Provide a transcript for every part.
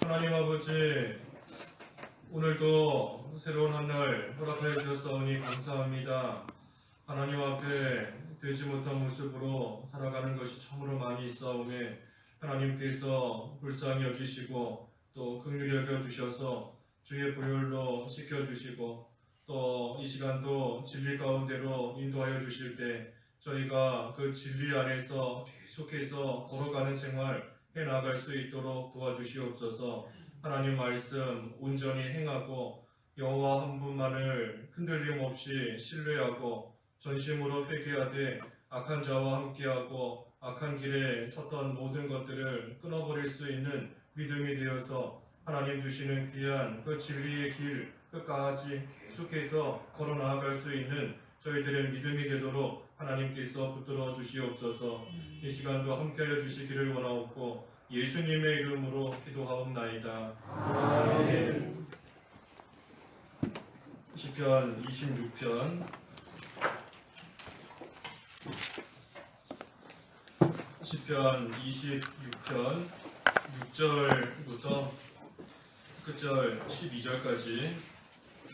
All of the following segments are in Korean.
하나님 아버지, 오늘도 새로운 한 날 허락하여 주셨사오니 감사합니다. 하나님 앞에 되지 못한 모습으로 살아가는 것이 참으로 많이 있사오매 하나님께서 불쌍히 여기시고 또 긍휼히 여겨 주셔서 주의 보혈로 씻겨 주시고 또 이 시간도 진리 가운데로 인도하여 주실 때 저희가 그 진리 안에서 계속해서 걸어가는 생활 해나갈 수 있도록 도와주시옵소서. 하나님 말씀 온전히 행하고 여호와 한 분만을 흔들림 없이 신뢰하고 전심으로 회개하되 악한 자와 함께하고 악한 길에 섰던 모든 것들을 끊어버릴 수 있는 믿음이 되어서 하나님 주시는 귀한 그 진리의 길 끝까지 계속해서 걸어 나아갈 수 있는 저희들의 믿음이 되도록 하나님께서 붙들어 주시옵소서. 이 시간도 함께하여 주시기를 원하옵고 예수님의 이름으로 기도하옵나이다. 아멘. 시편 26편 시편 26편 6절부터 끝절 12절까지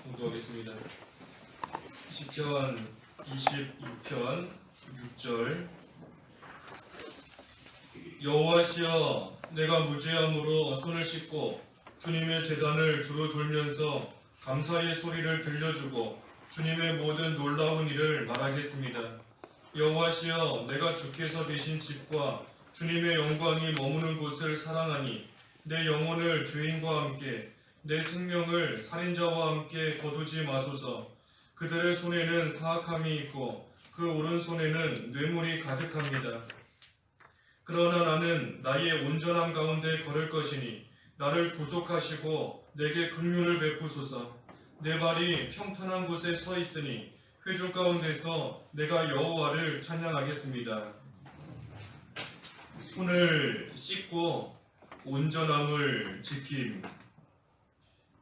공부하겠습니다. 시편 26편 6절 여호와시여 내가 무죄함으로 손을 씻고 주님의 제단을 두루 돌면서 감사의 소리를 들려주고 주님의 모든 놀라운 일을 말하겠습니다. 여호와시여 내가 주께서 되신 집과 주님의 영광이 머무는 곳을 사랑하니 내 영혼을 죄인과 함께 내 생명을 살인자와 함께 거두지 마소서. 그들의 손에는 사악함이 있고 그 오른손에는 뇌물이 가득합니다. 그러나 나는 나의 온전함 가운데 걸을 것이니 나를 구속하시고 내게 긍휼을 베푸소서. 내 발이 평탄한 곳에 서 있으니 회중 가운데서 내가 여호와를 찬양하겠습니다. 손을 씻고 온전함을 지킴.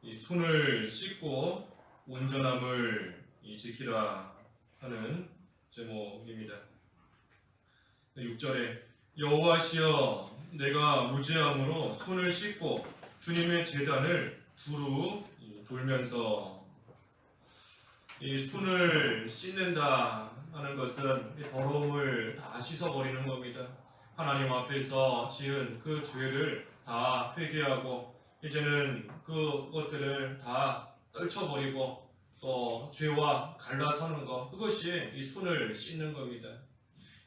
이 손을 씻고 온전함을 지키라 하는 제목입니다. 6절에 여호와시여 내가 무죄함으로 손을 씻고 주님의 제단을 두루 돌면서 이 손을 씻는다 하는 것은 더러움을 다 씻어버리는 겁니다. 하나님 앞에서 지은 그 죄를 다 회개하고 이제는 그것들을 다 떨쳐버리고 또 죄와 갈라서는 것, 그것이 이 손을 씻는 겁니다.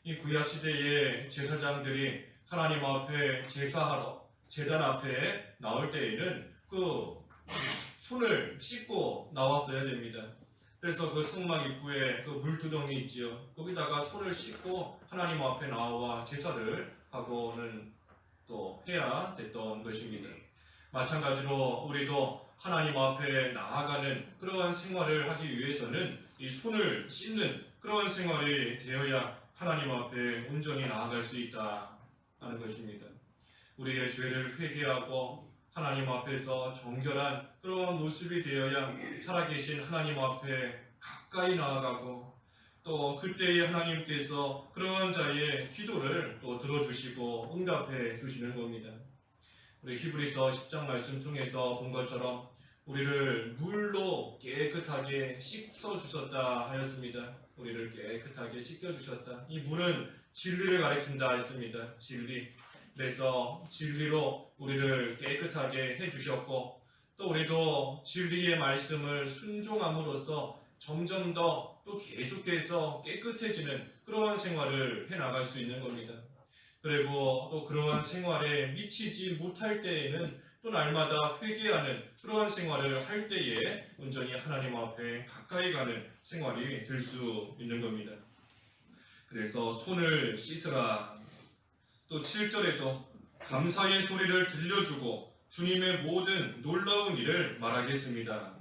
이 구약시대의 제사장들이 하나님 앞에 제사하러 제단 앞에 나올 때에는 그 손을 씻고 나왔어야 됩니다. 그래서 그 성막 입구에 그 물두덩이 있지요. 거기다가 손을 씻고 하나님 앞에 나와 제사를 하고는 또 해야 됐던 것입니다. 마찬가지로 우리도 하나님 앞에 나아가는 그러한 생활을 하기 위해서는 이 손을 씻는 그러한 생활이 되어야 하나님 앞에 온전히 나아갈 수 있다 하는 것입니다. 우리의 죄를 회개하고 하나님 앞에서 정결한 그러한 모습이 되어야 살아계신 하나님 앞에 가까이 나아가고 또 그때에 하나님께서 그러한 자의 기도를 또 들어주시고 응답해 주시는 겁니다. 우리 히브리서 10장 말씀 통해서 본 것처럼 우리를 물로 깨끗하게 씻어 주셨다 하였습니다. 우리를 깨끗하게 씻겨 주셨다. 이 물은 진리를 가리킨다 했습니다. 진리. 그래서 진리로 우리를 깨끗하게 해주셨고 또 우리도 진리의 말씀을 순종함으로써 점점 더 또 계속해서 깨끗해지는 그러한 생활을 해나갈 수 있는 겁니다. 그리고 또 그러한 생활에 미치지 못할 때에는 또 날마다 회개하는 그러한 생활을 할 때에 온전히 하나님 앞에 가까이 가는 생활이 될 수 있는 겁니다. 그래서 손을 씻으라. 또 7절에도 감사의 소리를 들려주고 주님의 모든 놀라운 일을 말하겠습니다.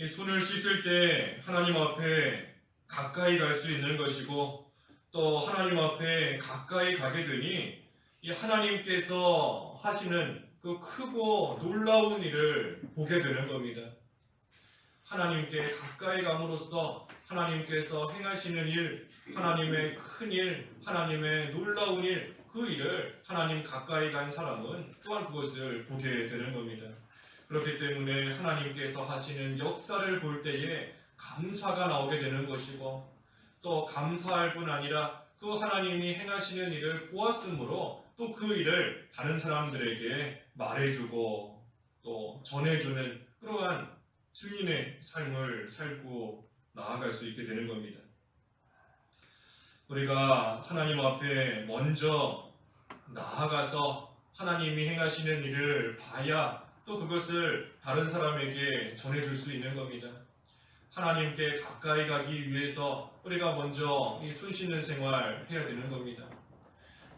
이 손을 씻을 때 하나님 앞에 가까이 갈 수 있는 것이고 또 하나님 앞에 가까이 가게 되니 이 하나님께서 하시는 그 크고 놀라운 일을 보게 되는 겁니다. 하나님께 가까이 감으로써 하나님께서 행하시는 일, 하나님의 큰 일, 하나님의 놀라운 일, 그 일을 하나님 가까이 간 사람은 또한 그것을 보게 되는 겁니다. 그렇기 때문에 하나님께서 하시는 역사를 볼 때에 감사가 나오게 되는 것이고, 또 감사할 뿐 아니라 그 하나님이 행하시는 일을 보았으므로 또 그 일을 다른 사람들에게 말해주고 또 전해주는 그러한 증인의 삶을 살고 나아갈 수 있게 되는 겁니다. 우리가 하나님 앞에 먼저 나아가서 하나님이 행하시는 일을 봐야 또 그것을 다른 사람에게 전해줄 수 있는 겁니다. 하나님께 가까이 가기 위해서 우리가 먼저 이 손 씻는 생활 해야 되는 겁니다.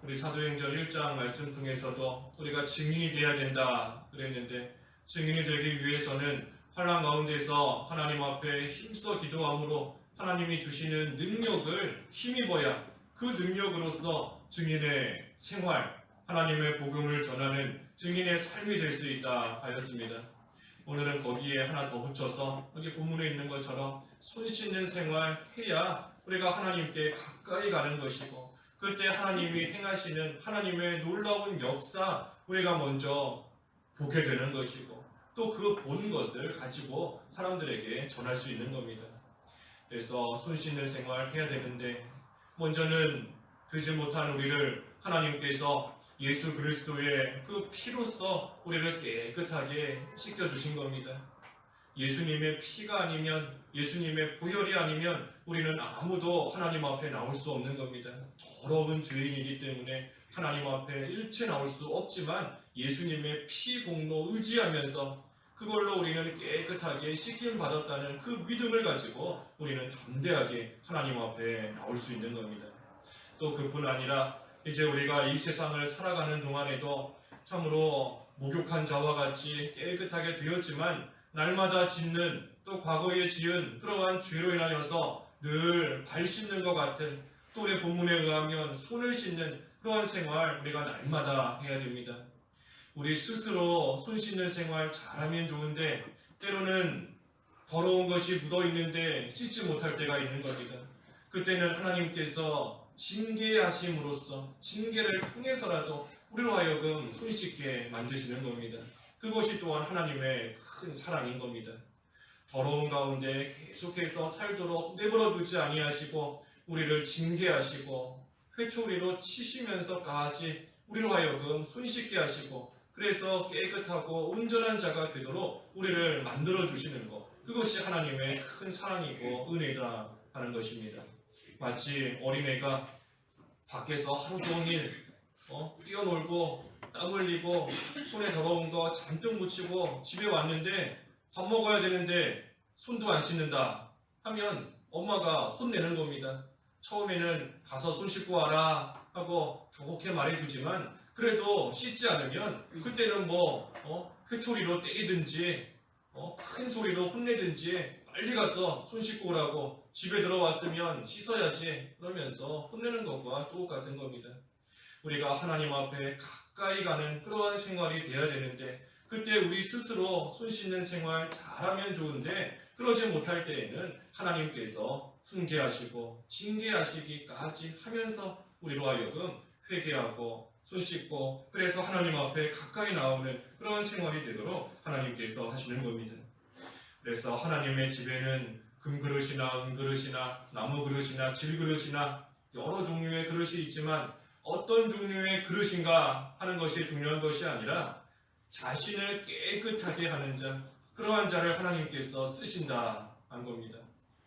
우리 사도행전 1장 말씀 통해서도 우리가 증인이 되어야 된다 그랬는데, 증인이 되기 위해서는 환난 가운데서 하나님 앞에 힘써 기도함으로 하나님이 주시는 능력을 힘입어야 그 능력으로서 증인의 생활, 하나님의 복음을 전하는 증인의 삶이 될 수 있다 하였습니다. 오늘은 거기에 하나 더 붙여서 여기 본문에 있는 것처럼 손 씻는 생활 해야 우리가 하나님께 가까이 가는 것이고, 그때 하나님이 행하시는 하나님의 놀라운 역사 우리가 먼저 보게 되는 것이고, 또 그 본 것을 가지고 사람들에게 전할 수 있는 겁니다. 그래서 손 씻는 생활 해야 되는데, 먼저는 되지 못한 우리를 하나님께서 예수 그리스도의 그 피로써 우리를 깨끗하게 씻겨주신 겁니다. 예수님의 피가 아니면, 예수님의 보혈이 아니면 우리는 아무도 하나님 앞에 나올 수 없는 겁니다. 더러운 죄인이기 때문에 하나님 앞에 일체 나올 수 없지만 예수님의 피 공로 의지하면서 그걸로 우리는 깨끗하게 씻김 받았다는 그 믿음을 가지고 우리는 담대하게 하나님 앞에 나올 수 있는 겁니다. 또 그뿐 아니라 이제 우리가 이 세상을 살아가는 동안에도 참으로 목욕한 자와 같이 깨끗하게 되었지만 날마다 짓는, 또 과거에 지은 그러한 죄로 인하여서 늘 발 씻는 것 같은, 또 우리 본문에 의하면 손을 씻는 그러한 생활 우리가 날마다 해야 됩니다. 우리 스스로 손 씻는 생활 잘하면 좋은데 때로는 더러운 것이 묻어있는데 씻지 못할 때가 있는 겁니다. 그때는 하나님께서 징계하심으로써, 징계를 통해서라도 우리로 하여금 손 씻게 만드시는 겁니다. 그것이 또한 하나님의 큰 사랑인 겁니다. 더러운 가운데 계속해서 살도록 내버려 두지 아니하시고 우리를 징계하시고 회초리로 치시면서까지 우리로 하여금 손 씻게 하시고, 그래서 깨끗하고 온전한 자가 되도록 우리를 만들어 주시는 것, 그것이 하나님의 큰 사랑이고 은혜다 하는 것입니다. 마치 어린애가 밖에서 하루 종일 뛰어놀고 땀 흘리고 손에 더러운 거 잔뜩 묻히고 집에 왔는데 밥 먹어야 되는데 손도 안 씻는다 하면 엄마가 혼내는 겁니다. 처음에는 가서 손 씻고 와라 하고 좋게 말해주지만 그래도 씻지 않으면 그때는 회초리로 때리든지 큰 소리로 혼내든지 빨리 가서 손 씻고 오라고, 집에 들어왔으면 씻어야지 그러면서 혼내는 것과 똑같은 겁니다. 우리가 하나님 앞에 가까이 가는 그러한 생활이 되어야 되는데, 그때 우리 스스로 손 씻는 생활 잘하면 좋은데 그러지 못할 때에는 하나님께서 훈계하시고 징계하시기까지 하면서 우리로 하여금 회개하고 손 씻고, 그래서 하나님 앞에 가까이 나오는 그러한 생활이 되도록 하나님께서 하시는 겁니다. 그래서 하나님의 집에는 금그릇이나 은그릇이나 나무 그릇이나 질그릇이나 여러 종류의 그릇이 있지만 어떤 종류의 그릇인가 하는 것이 중요한 것이 아니라 자신을 깨끗하게 하는 자, 그러한 자를 하나님께서 쓰신다 한 겁니다.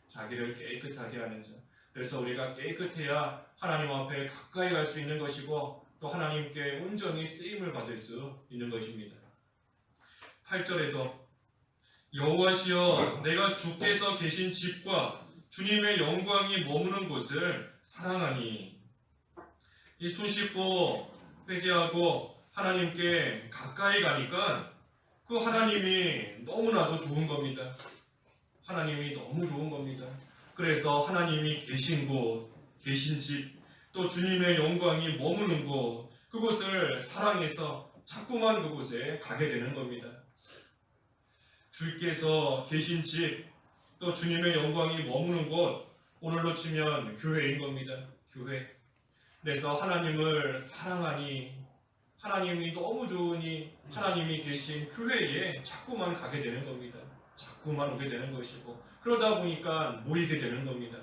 자기를 깨끗하게 하는 자. 그래서 우리가 깨끗해야 하나님 앞에 가까이 갈 수 있는 것이고 또 하나님께 온전히 쓰임을 받을 수 있는 것입니다. 8절에도 여호와시여 내가 주께서 계신 집과 주님의 영광이 머무는 곳을 사랑하니, 이 손 씻고 회개하고 하나님께 가까이 가니까 그 하나님이 너무나도 좋은 겁니다. 하나님이 너무 좋은 겁니다. 그래서 하나님이 계신 곳, 계신 집, 또 주님의 영광이 머무는 곳, 그곳을 사랑해서 자꾸만 그곳에 가게 되는 겁니다. 주께서 계신 집, 또 주님의 영광이 머무는 곳, 오늘로 치면 교회인 겁니다. 교회. 그래서 하나님을 사랑하니, 하나님이 너무 좋으니 하나님이 계신 교회에 자꾸만 가게 되는 겁니다. 자꾸만 오게 되는 것이고, 그러다 보니까 모이게 되는 겁니다.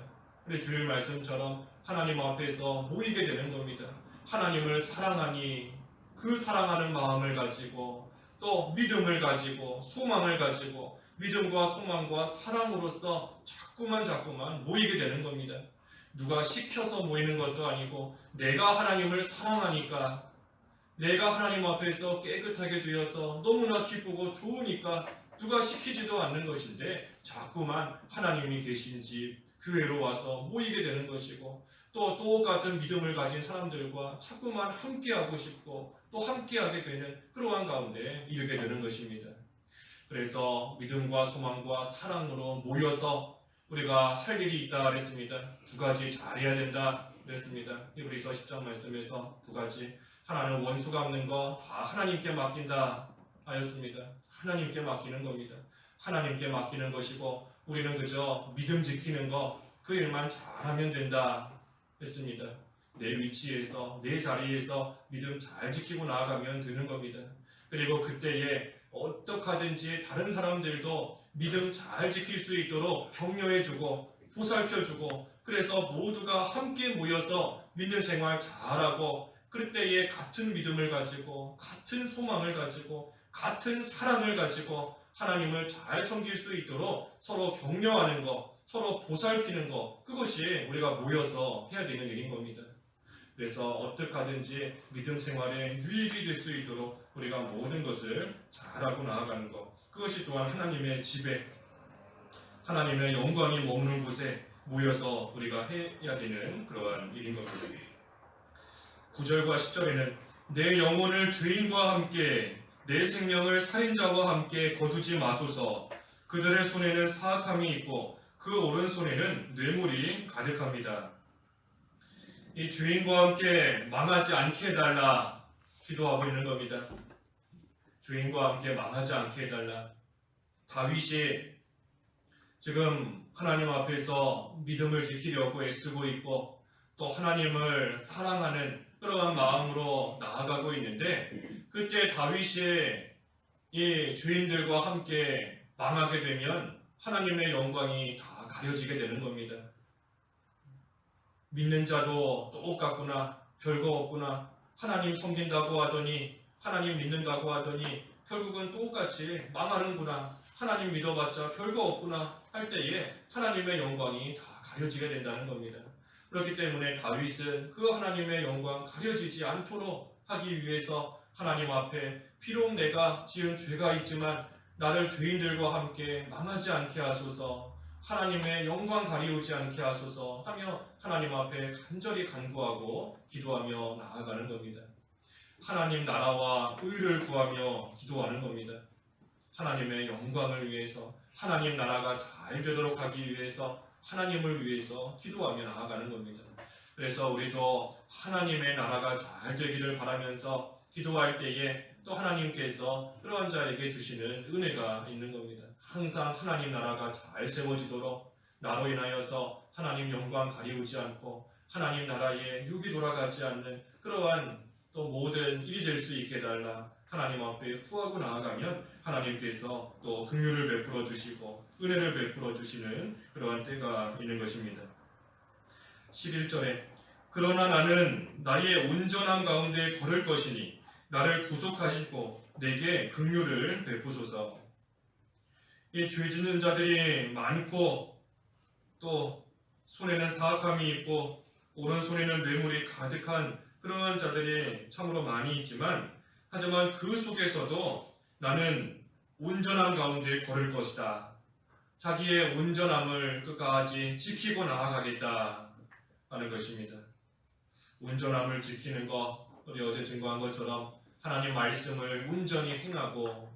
근데 주일 말씀처럼 하나님 앞에서 모이게 되는 겁니다. 하나님을 사랑하니 그 사랑하는 마음을 가지고 또 믿음을 가지고 소망을 가지고 믿음과 소망과 사랑으로서 자꾸만 모이게 되는 겁니다. 누가 시켜서 모이는 것도 아니고 내가 하나님을 사랑하니까, 내가 하나님 앞에서 깨끗하게 되어서 너무나 기쁘고 좋으니까 누가 시키지도 않는 것인데 자꾸만 하나님이 계신 집 교회로 와서 모이게 되는 것이고, 또 똑같은 믿음을 가진 사람들과 자꾸만 함께하고 싶고 또 함께하게 되는 그러한 가운데 이르게 되는 것입니다. 그래서 믿음과 소망과 사랑으로 모여서 우리가 할 일이 있다 그랬습니다. 두 가지 잘해야 된다 그랬습니다. 히브리서 10장 말씀에서 두 가지. 하나는 원수 갚는 거 다 하나님께 맡긴다 하였습니다. 하나님께 맡기는 겁니다. 하나님께 맡기는 것이고 우리는 그저 믿음 지키는 거 그 일만 잘하면 된다 했습니다. 내 위치에서 내 자리에서 믿음 잘 지키고 나아가면 되는 겁니다. 그리고 그때에 어떻게 하든지 다른 사람들도 믿음 잘 지킬 수 있도록 격려해주고 보살펴주고, 그래서 모두가 함께 모여서 믿는 생활 잘하고, 그때에 같은 믿음을 가지고 같은 소망을 가지고 같은 사랑을 가지고 하나님을 잘 섬길 수 있도록 서로 격려하는 것, 서로 보살피는 것, 그것이 우리가 모여서 해야 되는 일인 겁니다. 그래서 어떻게 하든지 믿음 생활에 유익이 될 수 있도록 우리가 모든 것을 잘하고 나아가는 것, 그것이 또한 하나님의 집에, 하나님의 영광이 머무는 곳에 모여서 우리가 해야 되는 그러한 일인 겁니다. 9절과 10절에는 내 영혼을 죄인과 함께 내 생명을 살인자와 함께 거두지 마소서. 그들의 손에는 사악함이 있고 그 오른손에는 뇌물이 가득합니다. 이 죄인과 함께 망하지 않게 해달라 기도하고 있는 겁니다. 죄인과 함께 망하지 않게 해달라. 다윗이 지금 하나님 앞에서 믿음을 지키려고 애쓰고 있고 또 하나님을 사랑하는 그러한 마음으로 나아가고 있는데, 그때 다윗이 이 죄인들과 함께 망하게 되면 하나님의 영광이 다 가려지게 되는 겁니다. 믿는 자도 똑같구나, 별거 없구나, 하나님 섬긴다고 하더니, 하나님 믿는다고 하더니 결국은 똑같이 망하는구나, 하나님 믿어봤자 별거 없구나 할 때에 하나님의 영광이 다 가려지게 된다는 겁니다. 그렇기 때문에 다윗은 그 하나님의 영광 가려지지 않도록 하기 위해서 하나님 앞에 비록 내가 지은 죄가 있지만 나를 죄인들과 함께 망하지 않게 하소서, 하나님의 영광 가리우지 않게 하소서 하며 하나님 앞에 간절히 간구하고 기도하며 나아가는 겁니다. 하나님 나라와 의를 구하며 기도하는 겁니다. 하나님의 영광을 위해서, 하나님 나라가 잘 되도록 하기 위해서, 하나님을 위해서 기도하며 나아가는 겁니다. 그래서 우리도 하나님의 나라가 잘 되기를 바라면서 기도할 때에 또 하나님께서 그러한 자에게 주시는 은혜가 있는 겁니다. 항상 하나님 나라가 잘 세워지도록 나로 인하여서 하나님 영광 가리우지 않고 하나님 나라에 육이 돌아가지 않는 그러한 또 모든 일이 될 수 있게 해달라 하나님 앞에 구하고 나아가면 하나님께서 또 긍휼을 베풀어 주시고 은혜를 베풀어 주시는 그러한 때가 있는 것입니다. 11절에 그러나 나는 나의 온전한 가운데 걸을 것이니 나를 구속하시고 내게 긍휼을 베푸소서. 이 죄 짓는 자들이 많고 또 손에는 사악함이 있고 오른손에는 뇌물이 가득한 그러한 자들이 참으로 많이 있지만, 하지만 그 속에서도 나는 온전한 가운데 걸을 것이다. 자기의 온전함을 끝까지 지키고 나아가겠다 하는 것입니다. 온전함을 지키는 것, 우리 어제 증거한 것처럼 하나님 말씀을 온전히 행하고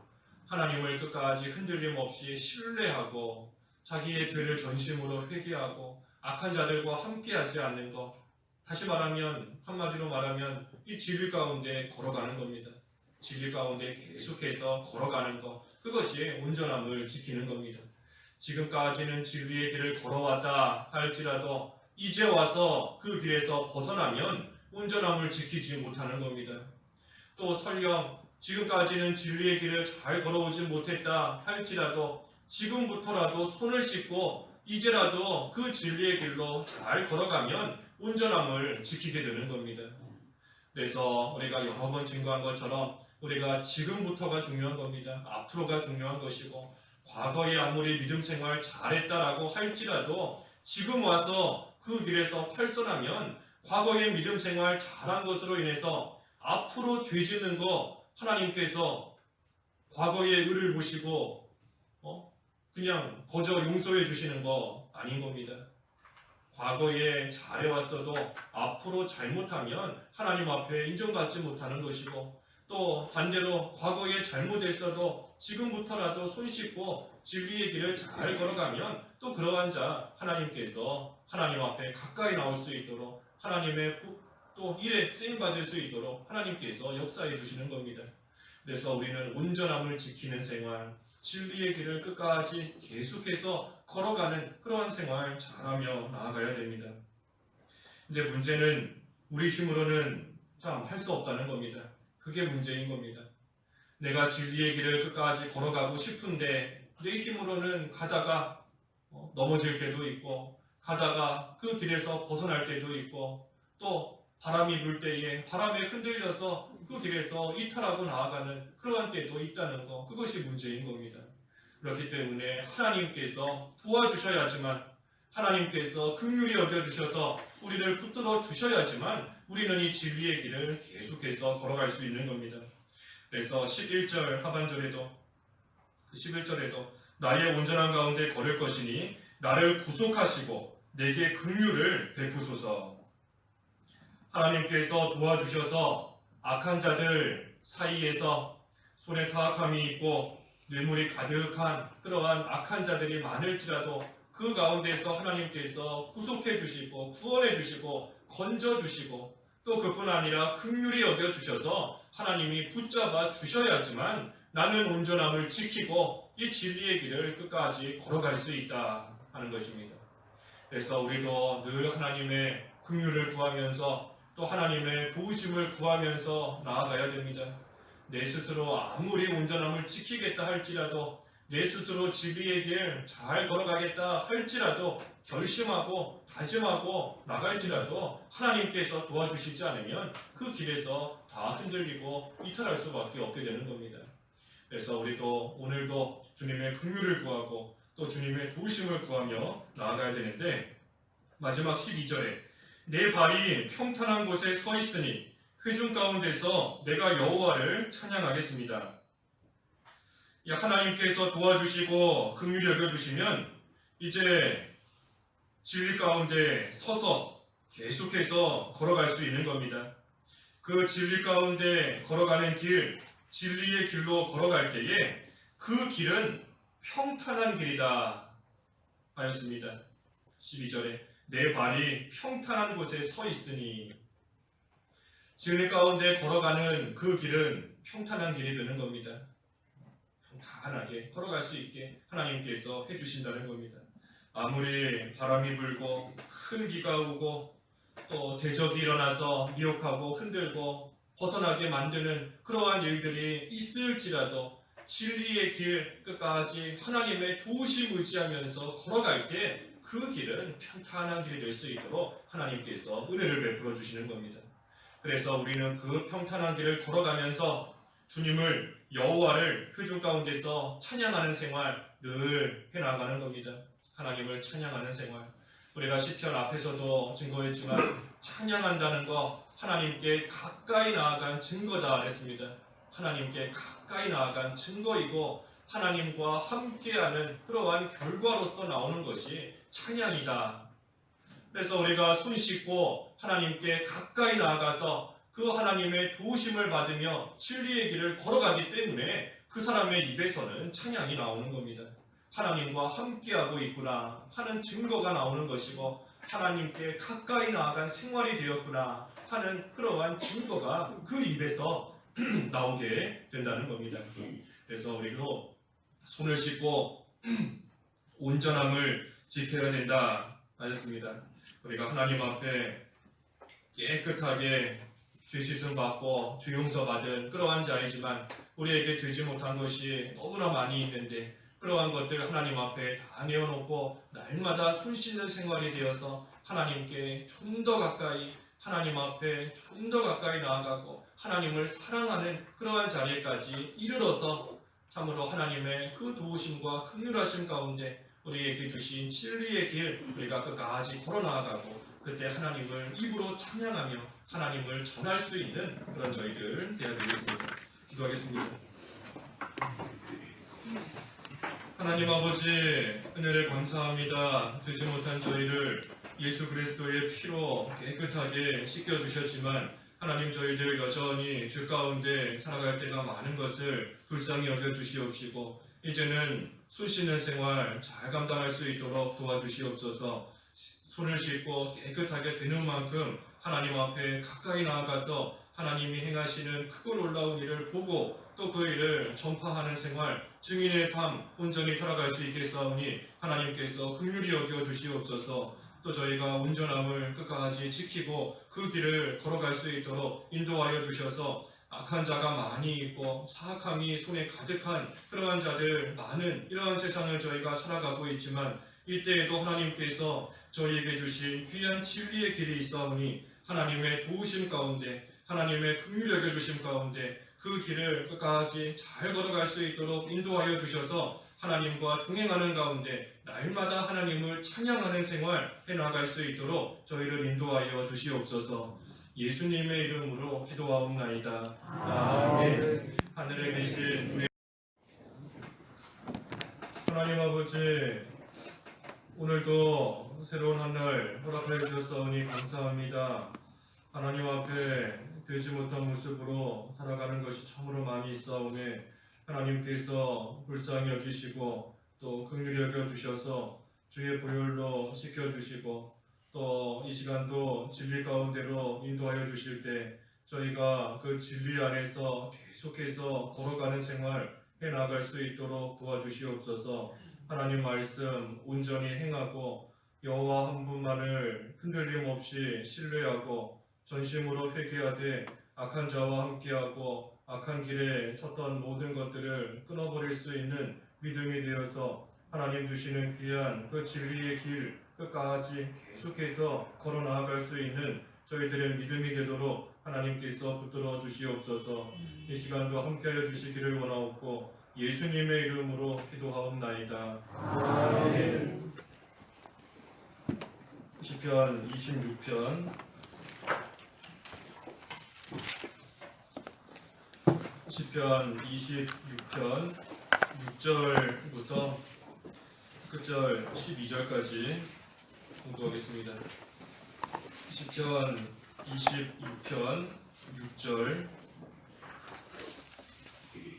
하나님을 끝까지 흔들림 없이 신뢰하고 자기의 죄를 전심으로 회개하고 악한 자들과 함께하지 않는 것, 다시 말하면 한마디로 말하면 이 진리 가운데 걸어가는 겁니다. 진리 가운데 계속해서 걸어가는 것, 그것이 온전함을 지키는 겁니다. 지금까지는 진리의 길을 걸어왔다 할지라도 이제 와서 그 길에서 벗어나면 온전함을 지키지 못하는 겁니다. 또 설령 지금까지는 진리의 길을 잘 걸어오지 못했다 할지라도 지금부터라도 손을 씻고 이제라도 그 진리의 길로 잘 걸어가면 온전함을 지키게 되는 겁니다. 그래서 우리가 여러 번 증거한 것처럼 우리가 지금부터가 중요한 겁니다. 앞으로가 중요한 것이고 과거에 아무리 믿음 생활 잘했다라고 할지라도 지금 와서 그 길에서 탈선하면 과거의 믿음 생활 잘한 것으로 인해서 앞으로 죄 짓는 거 하나님께서 과거의 의를 보시고 그냥 거저 용서해 주시는 거 아닌 겁니다. 과거에 잘해왔어도 앞으로 잘못하면 하나님 앞에 인정받지 못하는 것이고 또 반대로 과거에 잘못했어도 지금부터라도 손 씻고 진리의 길을 잘 걸어가면 또 그러한 자 하나님께서 하나님 앞에 가까이 나올 수 있도록 하나님의 또 일에 쓰임받을 수 있도록 하나님께서 역사해 주시는 겁니다. 그래서 우리는 온전함을 지키는 생활, 진리의 길을 끝까지 계속해서 걸어가는 그러한 생활 잘하며 나아가야 됩니다. 근데 문제는 우리 힘으로는 참 할 수 없다는 겁니다. 그게 문제인 겁니다. 내가 진리의 길을 끝까지 걸어가고 싶은데 내 힘으로는 가다가 넘어질 때도 있고 가다가 그 길에서 벗어날 때도 있고 또 바람이 불 때에 바람에 흔들려서 그 길에서 이탈하고 나아가는 그러한 때도 있다는 것, 그것이 문제인 겁니다. 그렇기 때문에 하나님께서 도와주셔야지만 하나님께서 긍휼히 여겨주셔서 우리를 붙들어 주셔야지만 우리는 이 진리의 길을 계속해서 걸어갈 수 있는 겁니다. 그래서 11절 하반절에도 11절에도 나의 온전한 가운데 걸을 것이니 나를 구속하시고 내게 긍휼을 베푸소서. 하나님께서 도와주셔서 악한 자들 사이에서 손에 사악함이 있고 뇌물이 가득한 그러한 악한 자들이 많을지라도 그 가운데서 하나님께서 구속해 주시고 구원해 주시고 건져 주시고 또 그뿐 아니라 긍휼히 여겨 주셔서 하나님이 붙잡아 주셔야지만 나는 온전함을 지키고 이 진리의 길을 끝까지 걸어갈 수 있다 하는 것입니다. 그래서 우리도 늘 하나님의 긍휼을 구하면서 또 하나님의 도우심을 구하면서 나아가야 됩니다. 내 스스로 아무리 온전함을 지키겠다 할지라도 내 스스로 진리의 길 잘 걸어가겠다 할지라도 결심하고 다짐하고 나갈지라도 하나님께서 도와주시지 않으면 그 길에서 다 흔들리고 이탈할 수밖에 없게 되는 겁니다. 그래서 우리도 오늘도 주님의 긍휼을 구하고 또 주님의 도우심을 구하며 나아가야 되는데 마지막 12절에 내 발이 평탄한 곳에 서 있으니 회중 가운데서 내가 여호와를 찬양하겠습니다. 하나님께서 도와주시고 긍휼히 여겨주시면 이제 진리 가운데 서서 계속해서 걸어갈 수 있는 겁니다. 그 진리 가운데 걸어가는 길, 진리의 길로 걸어갈 때에 그 길은 평탄한 길이다 하였습니다. 12절에 내 발이 평탄한 곳에 서 있으니 진리 가운데 걸어가는 그 길은 평탄한 길이 되는 겁니다. 평탄하게 걸어갈 수 있게 하나님께서 해주신다는 겁니다. 아무리 바람이 불고 큰 비가 오고 또 대적이 일어나서 미혹하고 흔들고 벗어나게 만드는 그러한 일들이 있을지라도 진리의 길 끝까지 하나님의 도우심 의지하면서 걸어갈 때 그 길은 평탄한 길이 될 수 있도록 하나님께서 은혜를 베풀어 주시는 겁니다. 그래서 우리는 그 평탄한 길을 걸어가면서 주님을 여호와를 회중 가운데서 찬양하는 생활 늘 해나가는 겁니다. 하나님을 찬양하는 생활. 우리가 시편 앞에서도 증거했지만 찬양한다는 거 하나님께 가까이 나아간 증거다 그랬습니다. 하나님께 가까이 나아간 증거이고 하나님과 함께하는 그러한 결과로서 나오는 것이 찬양이다. 그래서 우리가 손 씻고 하나님께 가까이 나아가서 그 하나님의 도우심을 받으며 진리의 길을 걸어가기 때문에 그 사람의 입에서는 찬양이 나오는 겁니다. 하나님과 함께하고 있구나 하는 증거가 나오는 것이고 하나님께 가까이 나아간 생활이 되었구나 하는 그러한 증거가 그 입에서 나오게 된다는 겁니다. 그래서 우리도 손을 씻고 온전함을 지켜야 된다 하였습니다. 우리가 하나님 앞에 깨끗하게 죄 씻음 받고 죄 용서 받은 그러한 자이지만 우리에게 되지 못한 것이 너무나 많이 있는데 그러한 것들 하나님 앞에 다 내어놓고 날마다 손 씻는 생활이 되어서 하나님께 좀 더 가까이 하나님 앞에 좀 더 가까이 나아가고 하나님을 사랑하는 그러한 자리까지 이르러서 참으로 하나님의 그 도우심과 긍휼하심 가운데 우리에게 주신 진리의 길 우리가 끝까지 걸어나아가고 그때 하나님을 입으로 찬양하며 하나님을 전할 수 있는 그런 저희들 되어야 되겠습니다. 기도하겠습니다. 하나님 아버지 은혜를 감사합니다. 되지 못한 저희를 예수 그리스도의 피로 깨끗하게 씻겨주셨지만 하나님 저희들 여전히 죄 가운데 살아갈 때가 많은 것을 불쌍히 여겨주시옵시고 이제는 손 씻는 생활 잘 감당할 수 있도록 도와주시옵소서. 손을 씻고 깨끗하게 되는 만큼 하나님 앞에 가까이 나아가서 하나님이 행하시는 크고 놀라운 일을 보고 또 그 일을 전파하는 생활, 증인의 삶 온전히 살아갈 수 있게 싸우니 하나님께서 긍휼히 여겨 주시옵소서. 또 저희가 온전함을 끝까지 지키고 그 길을 걸어갈 수 있도록 인도하여 주셔서 악한 자가 많이 있고 사악함이 손에 가득한 그러한 자들 많은 이러한 세상을 저희가 살아가고 있지만 이때에도 하나님께서 저희에게 주신 귀한 진리의 길이 있사오니 하나님의 도우심 가운데 하나님의 긍휼 여겨주심 가운데 그 길을 끝까지 잘 걸어갈 수 있도록 인도하여 주셔서 하나님과 동행하는 가운데 날마다 하나님을 찬양하는 생활 해나갈 수 있도록 저희를 인도하여 주시옵소서. 예수님의 이름으로 기도하옵나이다. 아멘. 하늘에 계신 우리 하나님 아버지 오늘도 새로운 한 날 허락해 주셨사오니 감사합니다. 하나님 앞에 되지 못한 모습으로 살아가는 것이 참으로 많이 있사오매 하나님께서 불쌍히 여기시고 또 긍휼히 여겨주셔서 주의 보혈로 씻겨주시고 또 이 시간도 진리 가운데로 인도하여 주실 때 저희가 그 진리 안에서 계속해서 걸어가는 생활 해나갈 수 있도록 도와주시옵소서. 하나님 말씀 온전히 행하고 여호와 한 분만을 흔들림 없이 신뢰하고 전심으로 회개하되 악한 자와 함께하고 악한 길에 섰던 모든 것들을 끊어버릴 수 있는 믿음이 되어서 하나님 주시는 귀한 그 진리의 길 끝까지 계속해서 걸어 나아갈 수 있는 저희들의 믿음이 되도록 하나님께서 붙들어 주시옵소서. 이 시간도 함께하여 주시기를 원하옵고 예수님의 이름으로 기도하옵나이다. 아멘. 시편 26편 시편 26편 6절부터 끝절 12절까지 공부하겠습니다. 시편 26편 6절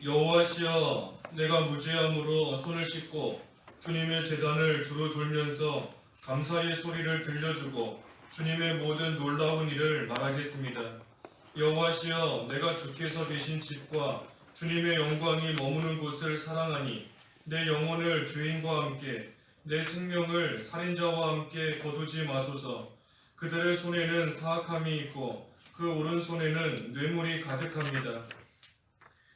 여호와시여 내가 무죄함으로 손을 씻고 주님의 제단을 두루 돌면서 감사의 소리를 들려주고 주님의 모든 놀라운 일을 말하겠습니다. 여호와시여 내가 주께서 계신 집과 주님의 영광이 머무는 곳을 사랑하니 내 영혼을 죄인과 함께 내 생명을 살인자와 함께 거두지 마소서. 그들의 손에는 사악함이 있고 그 오른손에는 뇌물이 가득합니다.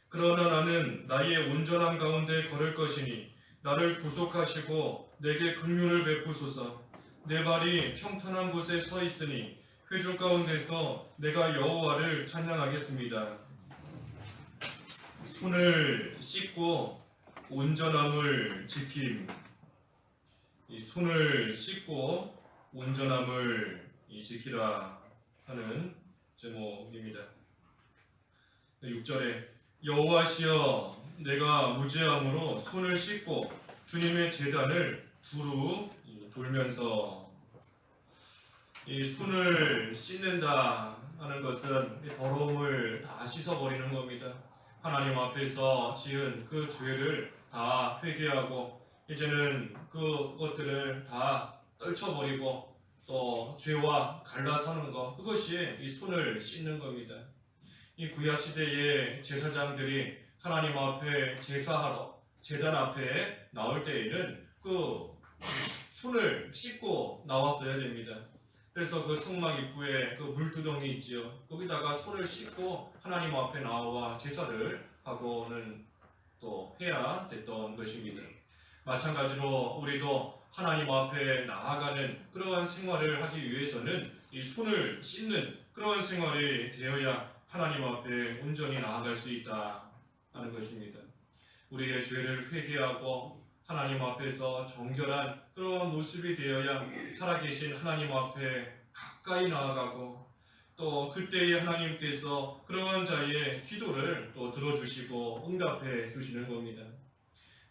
그러나 나는 나의 온전함 가운데 걸을 것이니 나를 구속하시고 내게 긍휼을 베푸소서. 내 발이 평탄한 곳에 서 있으니 회중 가운데서 내가 여호와를 찬양하겠습니다. 손을 씻고 온전함을 지킴. 이 손을 씻고 온전함을 지키라 하는 제목입니다. 6절에 여호와시여 내가 무죄함으로 손을 씻고 주님의 제단을 두루 돌면서 이 손을 씻는다 하는 것은 더러움을 다 씻어버리는 겁니다. 하나님 앞에서 지은 그 죄를 다 회개하고 이제는 그것들을 다 떨쳐버리고 또 죄와 갈라서는 것, 그것이 이 손을 씻는 겁니다. 이 구약시대의 제사장들이 하나님 앞에 제사하러 제단 앞에 나올 때에는 그 손을 씻고 나왔어야 됩니다. 그래서 그 성막 입구에 그 물두덩이 있지요. 거기다가 손을 씻고 하나님 앞에 나와 제사를 하고는 또 해야 됐던 것입니다. 마찬가지로 우리도 하나님 앞에 나아가는 그러한 생활을 하기 위해서는 이 손을 씻는 그러한 생활이 되어야 하나님 앞에 온전히 나아갈 수 있다 하는 것입니다. 우리의 죄를 회개하고 하나님 앞에서 정결한 그러한 모습이 되어야 살아계신 하나님 앞에 가까이 나아가고 또 그때에 하나님께서 그러한 자의 기도를 또 들어주시고 응답해 주시는 겁니다.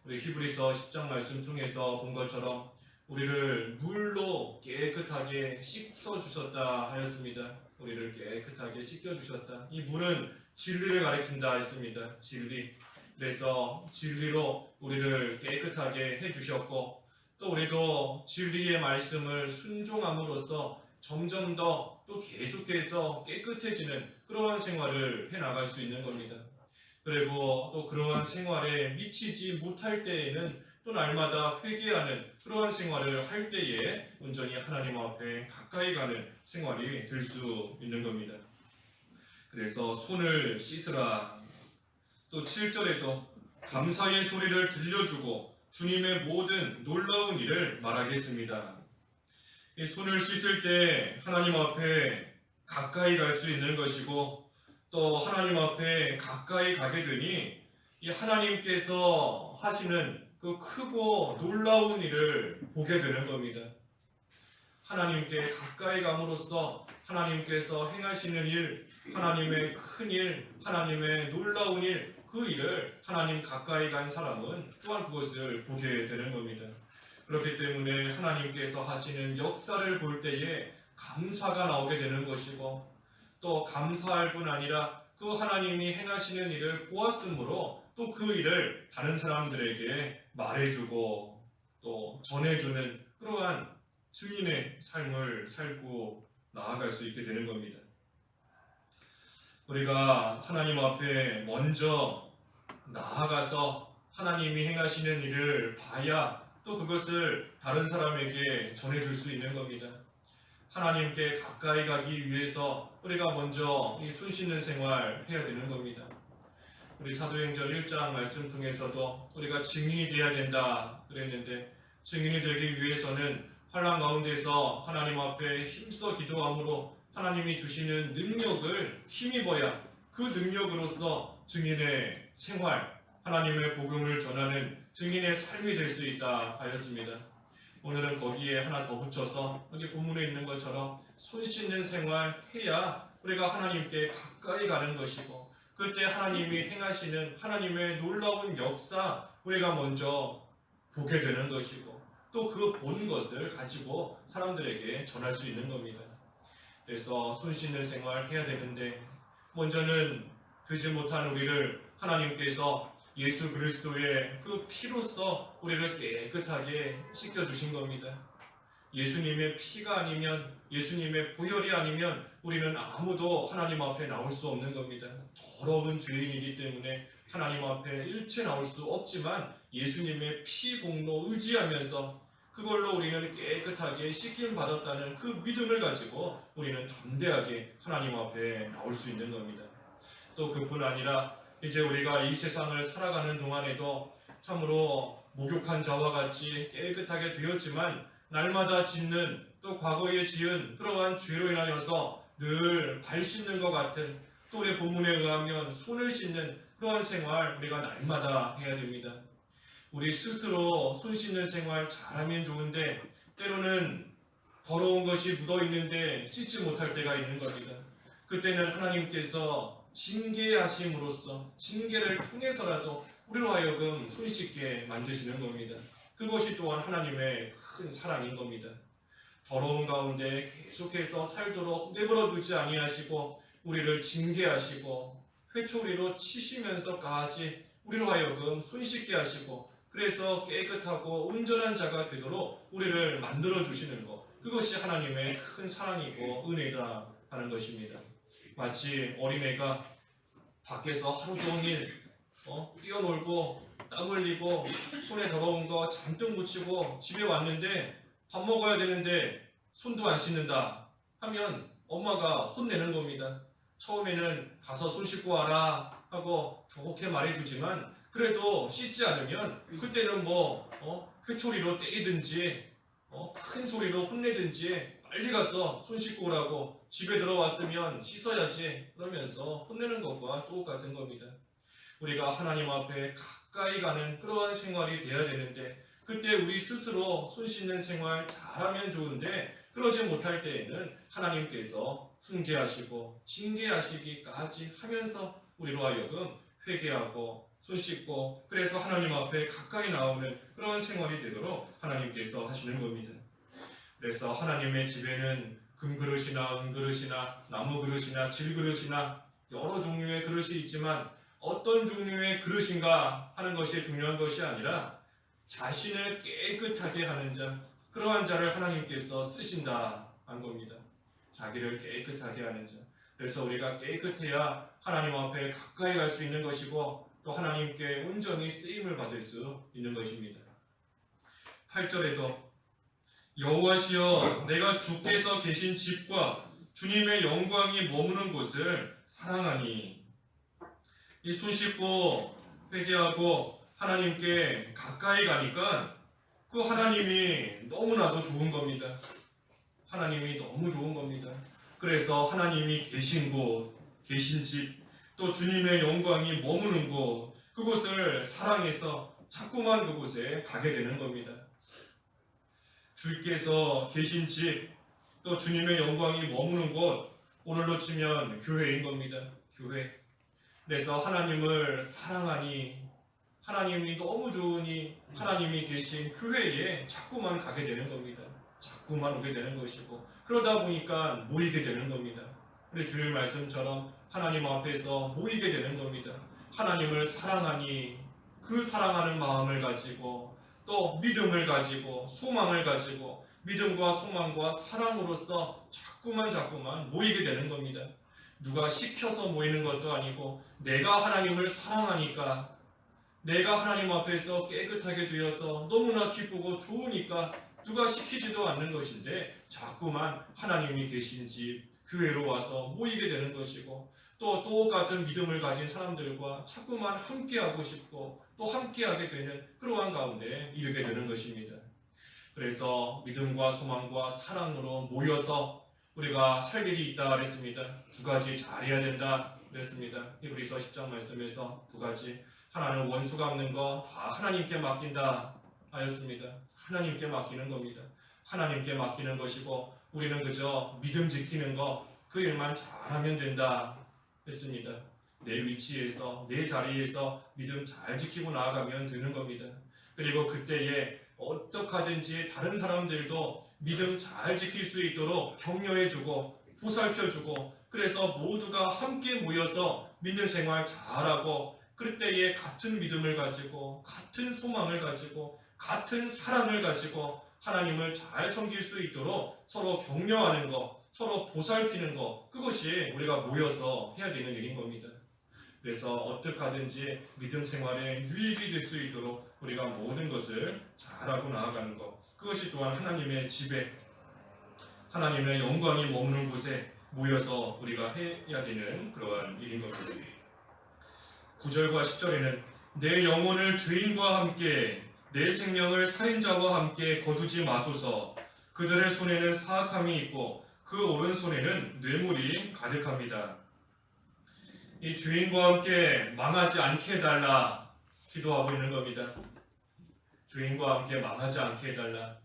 우리 히브리서 10장 말씀 통해서 본 것처럼 우리를 물로 깨끗하게 씻어주셨다 하였습니다. 우리를 깨끗하게 씻겨주셨다. 이 물은 진리를 가리킨다 했습니다. 진리. 그래서 진리로 우리를 깨끗하게 해주셨고 또 우리도 진리의 말씀을 순종함으로써 점점 더 또 계속해서 깨끗해지는 그러한 생활을 해나갈 수 있는 겁니다. 그리고 또 그러한 생활에 미치지 못할 때에는 또 날마다 회개하는 그러한 생활을 할 때에 온전히 하나님 앞에 가까이 가는 생활이 될 수 있는 겁니다. 그래서 손을 씻으라. 또 7절에도 감사의 소리를 들려주고 주님의 모든 놀라운 일을 말하겠습니다. 이 손을 씻을 때 하나님 앞에 가까이 갈 수 있는 것이고 또 하나님 앞에 가까이 가게 되니 이 하나님께서 하시는 그 크고 놀라운 일을 보게 되는 겁니다. 하나님께 가까이 감으로써 하나님께서 행하시는 일, 하나님의 큰 일, 하나님의 놀라운 일, 그 일을 하나님 가까이 간 사람은 또한 그것을 보게 되는 겁니다. 그렇기 때문에 하나님께서 하시는 역사를 볼 때에 감사가 나오게 되는 것이고 또 감사할 뿐 아니라 그 하나님이 행하시는 일을 보았으므로 또 그 일을 다른 사람들에게 말해주고 또 전해주는 그러한 증인의 삶을 살고 나아갈 수 있게 되는 겁니다. 우리가 하나님 앞에 먼저 나아가서 하나님이 행하시는 일을 봐야 또 그것을 다른 사람에게 전해줄 수 있는 겁니다. 하나님께 가까이 가기 위해서 우리가 먼저 이 손 씻는 생활 해야 되는 겁니다. 우리 사도행전 1장 말씀 통해서도 우리가 증인이 되어야 된다 그랬는데 증인이 되기 위해서는 환난 가운데서 하나님 앞에 힘써 기도함으로 하나님이 주시는 능력을 힘입어야 그 능력으로서 증인의 생활, 하나님의 복음을 전하는 증인의 삶이 될 수 있다 하였습니다. 오늘은 거기에 하나 더 붙여서 여기 본문에 있는 것처럼 손 씻는 생활 해야 우리가 하나님께 가까이 가는 것이고 그때 하나님이 행하시는 하나님의 놀라운 역사 우리가 먼저 보게 되는 것이고 또 그 본 것을 가지고 사람들에게 전할 수 있는 겁니다. 그래서 손 씻는 생활 해야 되는데 먼저는 되지 못한 우리를 하나님께서 예수 그리스도의 그 피로써 우리를 깨끗하게 씻겨주신 겁니다. 예수님의 피가 아니면 예수님의 보혈이 아니면 우리는 아무도 하나님 앞에 나올 수 없는 겁니다. 더러운 죄인이기 때문에 하나님 앞에 일체 나올 수 없지만 예수님의 피 공로 의지하면서 그걸로 우리는 깨끗하게 씻김 받았다는 그 믿음을 가지고 우리는 담대하게 하나님 앞에 나올 수 있는 겁니다. 또 그뿐 아니라 이제 우리가 이 세상을 살아가는 동안에도 참으로 목욕한 자와 같이 깨끗하게 되었지만 날마다 짓는 또 과거에 지은 그러한 죄로 인하여서 늘 발 씻는 것 같은 또 우리 본문에 의하면 손을 씻는 그러한 생활 우리가 날마다 해야 됩니다. 우리 스스로 손 씻는 생활 잘하면 좋은데 때로는 더러운 것이 묻어있는데 씻지 못할 때가 있는 겁니다. 그때는 하나님께서 징계하심으로써 징계를 통해서라도 우리로 하여금 손 씻게 만드시는 겁니다. 그것이 또한 하나님의 큰 사랑인 겁니다. 더러운 가운데 계속해서 살도록 내버려 두지 아니하시고 우리를 징계하시고 회초리로 치시면서까지 우리로 하여금 손 씻게 하시고 그래서 깨끗하고 온전한 자가 되도록 우리를 만들어 주시는 것, 그것이 하나님의 큰 사랑이고 은혜다 하는 것입니다. 마치 어린애가 밖에서 하루 종일 뛰어놀고 땀 흘리고 손에 더러운 거 잔뜩 묻히고 집에 왔는데 밥 먹어야 되는데 손도 안 씻는다. 하면 엄마가 혼내는 겁니다. 처음에는 가서 손 씻고 와라 하고 좋게 말해주지만 그래도 씻지 않으면 그때는 회초리로 때리든지 큰 소리로 혼내든지 빨리 가서 손 씻고 오라고 집에 들어왔으면 씻어야지 그러면서 혼내는 것과 똑같은 겁니다. 우리가 하나님 앞에 가까이 가는 그러한 생활이 돼야 되는데 그때 우리 스스로 손 씻는 생활 잘하면 좋은데 그러지 못할 때에는 하나님께서 훈계하시고 징계하시기까지 하면서 우리로 하여금 회개하고 손 씻고 그래서 하나님 앞에 가까이 나오는 그런 생활이 되도록 하나님께서 하시는 겁니다. 그래서 하나님의 집에는 금그릇이나 은그릇이나 나무그릇이나 질그릇이나 여러 종류의 그릇이 있지만 어떤 종류의 그릇인가 하는 것이 중요한 것이 아니라 자신을 깨끗하게 하는 자, 그러한 자를 하나님께서 쓰신다 한 겁니다. 자기를 깨끗하게 하는 자. 그래서 우리가 깨끗해야 하나님 앞에 가까이 갈 수 있는 것이고 또 하나님께 온전히 쓰임을 받을 수 있는 것입니다. 8절에도 여호와시여 내가 주께서 계신 집과 주님의 영광이 머무는 곳을 사랑하니 이 손 씻고 회개하고 하나님께 가까이 가니까 그 하나님이 너무나도 좋은 겁니다. 하나님이 너무 좋은 겁니다. 그래서 하나님이 계신 곳, 계신 집, 또 주님의 영광이 머무는 곳, 그곳을 사랑해서 자꾸만 그곳에 가게 되는 겁니다. 주께서 계신 집, 또 주님의 영광이 머무는 곳, 오늘로 치면 교회인 겁니다. 교회. 그래서 하나님을 사랑하니 하나님이 너무 좋으니 하나님이 계신 교회에 자꾸만 가게 되는 겁니다. 자꾸만 오게 되는 것이고 그러다 보니까 모이게 되는 겁니다. 우리 주일 말씀처럼 하나님 앞에서 모이게 되는 겁니다. 하나님을 사랑하니 그 사랑하는 마음을 가지고 또 믿음을 가지고 소망을 가지고 믿음과 소망과 사랑으로서 자꾸만 모이게 되는 겁니다. 누가 시켜서 모이는 것도 아니고 내가 하나님을 사랑하니까 내가 하나님 앞에서 깨끗하게 되어서 너무나 기쁘고 좋으니까 누가 시키지도 않는 것인데 자꾸만 하나님이 계신 집 교회로 와서 모이게 되는 것이고 또 똑같은 믿음을 가진 사람들과 자꾸만 함께하고 싶고 또 함께하게 되는 그러한 가운데 이르게 되는 것입니다. 그래서 믿음과 소망과 사랑으로 모여서 우리가 할 일이 있다 그랬습니다. 두 가지 잘해야 된다 그랬습니다. 히브리서 10장 말씀에서 두 가지. 하나는 원수 갚는 거 다 하나님께 맡긴다 하였습니다. 하나님께 맡기는 겁니다. 하나님께 맡기는 것이고 우리는 그저 믿음 지키는 거 그 일만 잘하면 된다 했습니다. 내 위치에서 내 자리에서 믿음 잘 지키고 나아가면 되는 겁니다. 그리고 그때에 어떻게 하든지 다른 사람들도 믿음 잘 지킬 수 있도록 격려해주고 보살펴주고 그래서 모두가 함께 모여서 믿는 생활 잘하고 그때에 같은 믿음을 가지고 같은 소망을 가지고 같은 사랑을 가지고 하나님을 잘 섬길 수 있도록 서로 격려하는 것, 서로 보살피는 것 그것이 우리가 모여서 해야 되는 일인 겁니다. 그래서 어떻게 하든지 믿음 생활에 유익이 될 수 있도록 우리가 모든 것을 잘하고 나아가는 것 그것이 또한 하나님의 집에 하나님의 영광이 머무는 곳에 모여서 우리가 해야 되는 그러한 일인 겁니다. 9절과 10절에는 내 영혼을 죄인과 함께 내 생명을 살인자와 함께 거두지 마소서. 그들의 손에는 사악함이 있고 그 오른손에는 뇌물이 가득합니다. 이 죄인과 함께 망하지 않게 해달라 기도하고 있는 겁니다. 죄인과 함께 망하지 않게 해달라.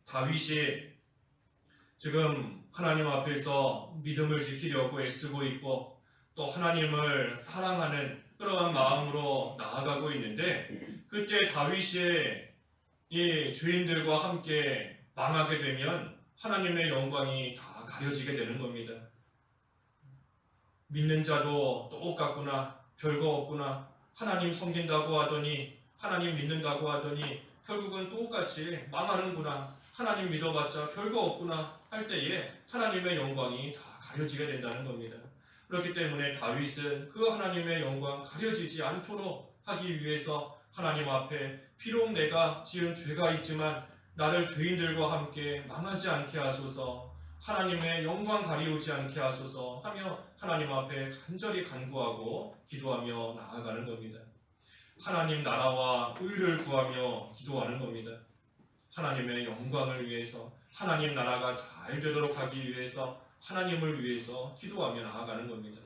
다윗이 지금 하나님 앞에서 믿음을 지키려고 애쓰고 있고 또 하나님을 사랑하는 그러한 마음으로 나아가고 있는데 그때 다윗이 이 죄인들과 함께 망하게 되면 하나님의 영광이 다 가려지게 되는 겁니다. 믿는 자도 똑같구나, 별거 없구나, 하나님 섬긴다고 하더니 하나님 믿는다고 하더니 결국은 똑같이 망하는구나, 하나님 믿어봤자 별거 없구나 할 때에 하나님의 영광이 다 가려지게 된다는 겁니다. 그렇기 때문에 다윗은 그 하나님의 영광 가려지지 않도록 하기 위해서 하나님 앞에 비록 내가 지은 죄가 있지만 나를 죄인들과 함께 망하지 않게 하소서. 하나님의 영광 가리우지 않게 하소서 하며 하나님 앞에 간절히 간구하고 기도하며 나아가는 겁니다. 하나님 나라와 의를 구하며 기도하는 겁니다. 하나님의 영광을 위해서, 하나님 나라가 잘 되도록 하기 위해서, 하나님을 위해서 기도하며 나아가는 겁니다.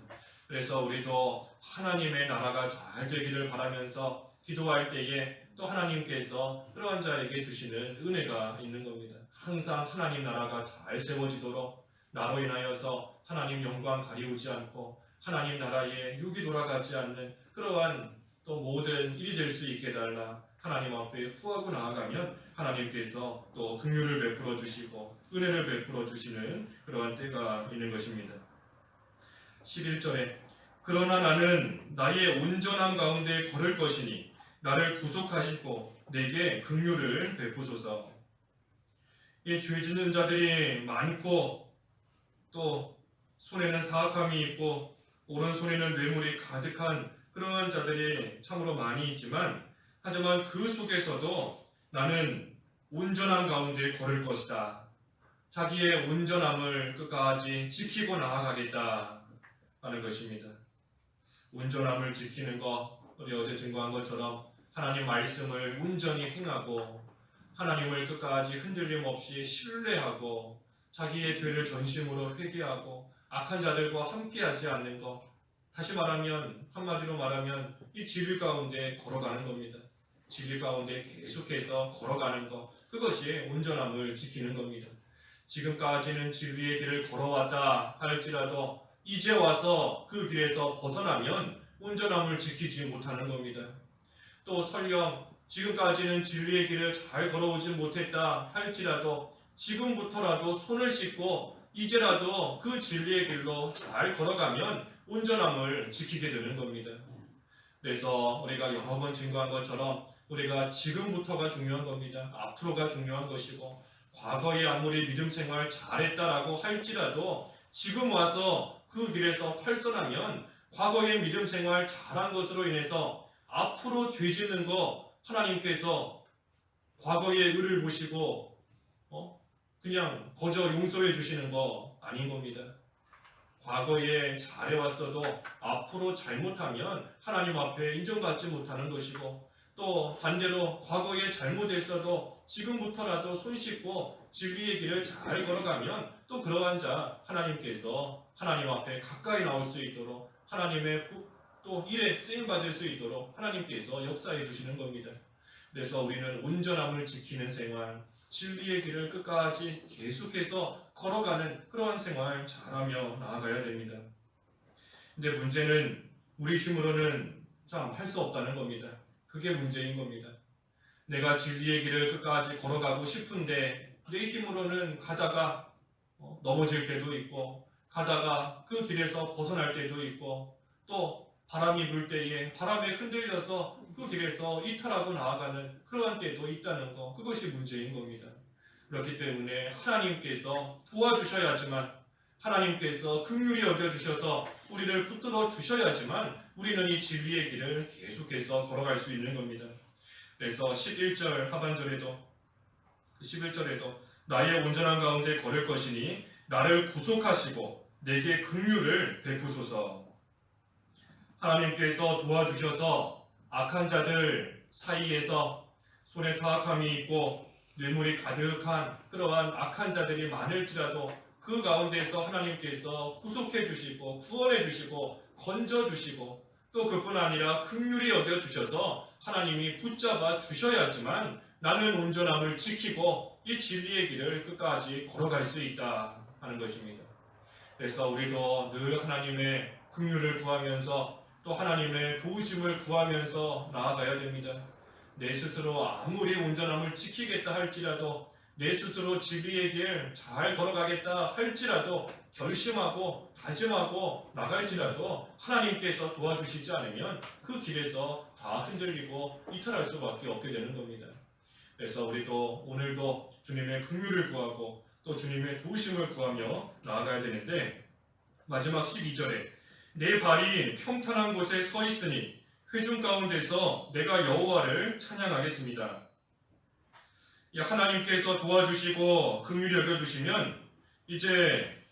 그래서 우리도 하나님의 나라가 잘 되기를 바라면서 기도할 때에 또 하나님께서 그러한 자에게 주시는 은혜가 있는 겁니다. 항상 하나님 나라가 잘 세워지도록 나로 인하여서 하나님 영광 가리우지 않고 하나님 나라에 육이 돌아가지 않는 그러한 또 모든 일이 될 수 있게 달라 하나님 앞에 구하고 나아가면 하나님께서 또 긍휼을 베풀어 주시고 은혜를 베풀어 주시는 그러한 때가 있는 것입니다. 11절에 그러나 나는 나의 온전함 가운데 걸을 것이니 나를 구속하시고 내게 긍휼을 베푸소서. 이 죄 짓는 자들이 많고 또 손에는 사악함이 있고 오른손에는 뇌물이 가득한 그러한 자들이 참으로 많이 있지만 하지만 그 속에서도 나는 온전함 가운데 걸을 것이다. 자기의 온전함을 끝까지 지키고 나아가겠다 하는 것입니다. 온전함을 지키는 것, 우리 어제 증거한 것처럼 하나님 말씀을 온전히 행하고 하나님을 끝까지 흔들림 없이 신뢰하고 자기의 죄를 전심으로 회개하고 악한 자들과 함께하지 않는 것, 다시 말하면 한마디로 말하면 이 진리 가운데 걸어가는 겁니다. 진리 가운데 계속해서 걸어가는 것, 그것이 온전함을 지키는 겁니다. 지금까지는 진리의 길을 걸어왔다 할지라도 이제 와서 그 길에서 벗어나면 온전함을 지키지 못하는 겁니다. 또 설령 지금까지는 진리의 길을 잘 걸어오지 못했다 할지라도 지금부터라도 손을 씻고 이제라도 그 진리의 길로 잘 걸어가면 온전함을 지키게 되는 겁니다. 그래서 우리가 여러 번 증거한 것처럼 우리가 지금부터가 중요한 겁니다. 앞으로가 중요한 것이고 과거에 아무리 믿음 생활 잘했다라고 할지라도 지금 와서 그 길에서 탈선하면 과거의 믿음 생활 잘한 것으로 인해서 앞으로 죄 짓는 거 하나님께서 과거의 의를 보시고 그냥 거저 용서해 주시는 거 아닌 겁니다. 과거에 잘해왔어도 앞으로 잘못하면 하나님 앞에 인정받지 못하는 것이고 또 반대로 과거에 잘못했어도 지금부터라도 손 씻고 진리의 길을 잘 걸어가면 또 그러한 자 하나님께서 하나님 앞에 가까이 나올 수 있도록 하나님의 또 일에 쓰임받을 수 있도록 하나님께서 역사해 주시는 겁니다. 그래서 우리는 온전함을 지키는 생활, 진리의 길을 끝까지 계속해서 걸어가는 그러한 생활 잘하며 나아가야 됩니다. 근데 문제는 우리 힘으로는 참 할 수 없다는 겁니다. 그게 문제인 겁니다. 내가 진리의 길을 끝까지 걸어가고 싶은데 내 힘으로는 가다가 넘어질 때도 있고 가다가 그 길에서 벗어날 때도 있고 또 바람이 불 때에 바람에 흔들려서 그 길에서 이탈하고 나아가는 그러한 때도 있다는 것, 그것이 문제인 겁니다. 그렇기 때문에 하나님께서 도와주셔야지만 하나님께서 긍휼히 여겨주셔서 우리를 붙들어 주셔야지만 우리는 이 진리의 길을 계속해서 걸어갈 수 있는 겁니다. 그래서 11절 하반절에도 11절에도 나의 온전한 가운데 걸을 것이니 나를 구속하시고 내게 긍휼을 베푸소서. 하나님께서 도와주셔서 악한 자들 사이에서 손에 사악함이 있고 뇌물이 가득한 그러한 악한 자들이 많을지라도 그 가운데서 하나님께서 구속해 주시고 구원해 주시고 건져 주시고 또 그뿐 아니라 긍휼히 여겨 주셔서 하나님이 붙잡아 주셔야지만 나는 온전함을 지키고 이 진리의 길을 끝까지 걸어갈 수 있다 하는 것입니다. 그래서 우리도 늘 하나님의 긍휼을 구하면서 또 하나님의 도우심을 구하면서 나아가야 됩니다. 내 스스로 아무리 온전함을 지키겠다 할지라도 내 스스로 진리의 길 잘 걸어가겠다 할지라도 결심하고 다짐하고 나갈지라도 하나님께서 도와주시지 않으면 그 길에서 다 흔들리고 이탈할 수밖에 없게 되는 겁니다. 그래서 우리도 오늘도 주님의 긍휼을 구하고 또 주님의 도우심을 구하며 나아가야 되는데 마지막 12절에 내 발이 평탄한 곳에 서 있으니 회중 가운데서 내가 여호와를 찬양하겠습니다. 하나님께서 도와주시고 긍휼히 여겨주시면 이제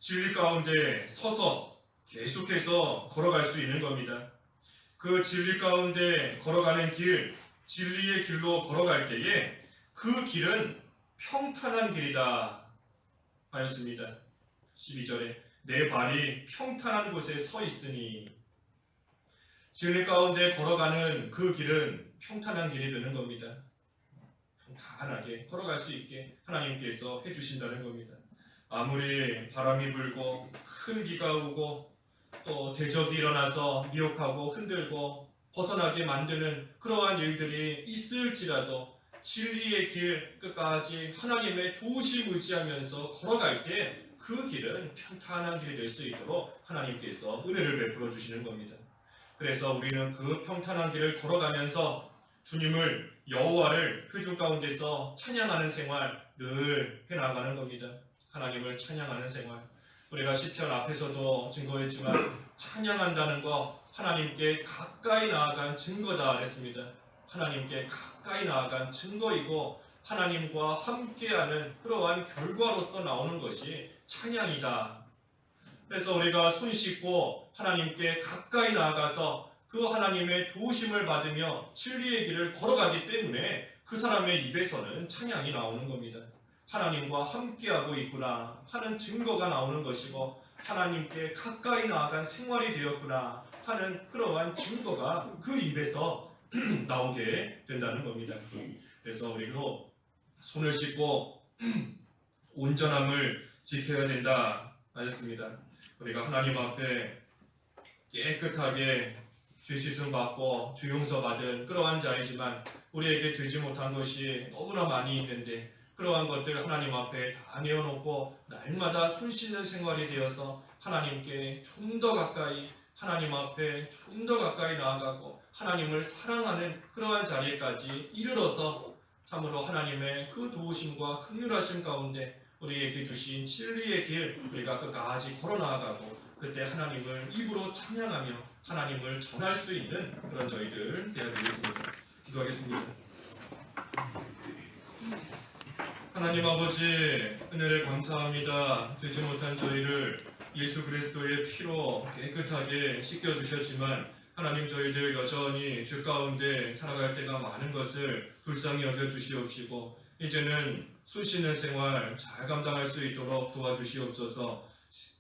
진리 가운데 서서 계속해서 걸어갈 수 있는 겁니다. 그 진리 가운데 걸어가는 길, 진리의 길로 걸어갈 때에 그 길은 평탄한 길이다 하였습니다. 12절에 내 발이 평탄한 곳에 서 있으니, 진리 가운데 걸어가는 그 길은 평탄한 길이 되는 겁니다. 평탄하게 걸어갈 수 있게 하나님께서 해주신다는 겁니다. 아무리 바람이 불고 큰 비가 오고 또 대적이 일어나서 미혹하고 흔들고 벗어나게 만드는 그러한 일들이 있을지라도 진리의 길 끝까지 하나님의 도우심 의지하면서 걸어갈 때 그 길은 평탄한 길이 될 수 있도록 하나님께서 은혜를 베풀어 주시는 겁니다. 그래서 우리는 그 평탄한 길을 걸어가면서 주님을, 여호와를 회중 가운데서 찬양하는 생활 늘 해나가는 겁니다. 하나님을 찬양하는 생활. 우리가 시편 앞에서도 증거했지만 찬양한다는 거 하나님께 가까이 나아간 증거다 그랬습니다. 하나님께 가까이 나아간 증거이고 하나님과 함께하는 그러한 결과로서 나오는 것이 찬양이다. 그래서 우리가 손 씻고 하나님께 가까이 나아가서 그 하나님의 도우심을 받으며 진리의 길을 걸어가기 때문에 그 사람의 입에서는 찬양이 나오는 겁니다. 하나님과 함께하고 있구나 하는 증거가 나오는 것이고 하나님께 가까이 나아간 생활이 되었구나 하는 그러한 증거가 그 입에서 나오게 된다는 겁니다. 그래서 우리도 손을 씻고 온전함을 지켜야 된다 하였습니다. 우리가 하나님 앞에 깨끗하게 죄 씻음 받고 주 용서 받은 그러한 자이지만 우리에게 되지 못한 것이 너무나 많이 있는데 그러한 것들 하나님 앞에 다 내어놓고 날마다 손 씻는 생활이 되어서 하나님께 좀 더 가까이, 하나님 앞에 좀 더 가까이 나아가고 하나님을 사랑하는 그러한 자리까지 이르러서 참으로 하나님의 그 도우심과 긍휼하심 가운데 우리에게 주신 진리의 길 우리가 끝까지 걸어나아가고 그때 하나님을 입으로 찬양하며 하나님을 전할 수 있는 그런 저희들 되어야 되겠습니다. 기도하겠습니다. 하나님 아버지, 은혜를 감사합니다. 되지 못한 저희를 예수 그리스도의 피로 깨끗하게 씻겨주셨지만 하나님, 저희들 여전히 죄 가운데 살아갈 때가 많은 것을 불쌍히 여겨주시옵시고 이제는 손 씻는 생활 잘 감당할 수 있도록 도와주시옵소서.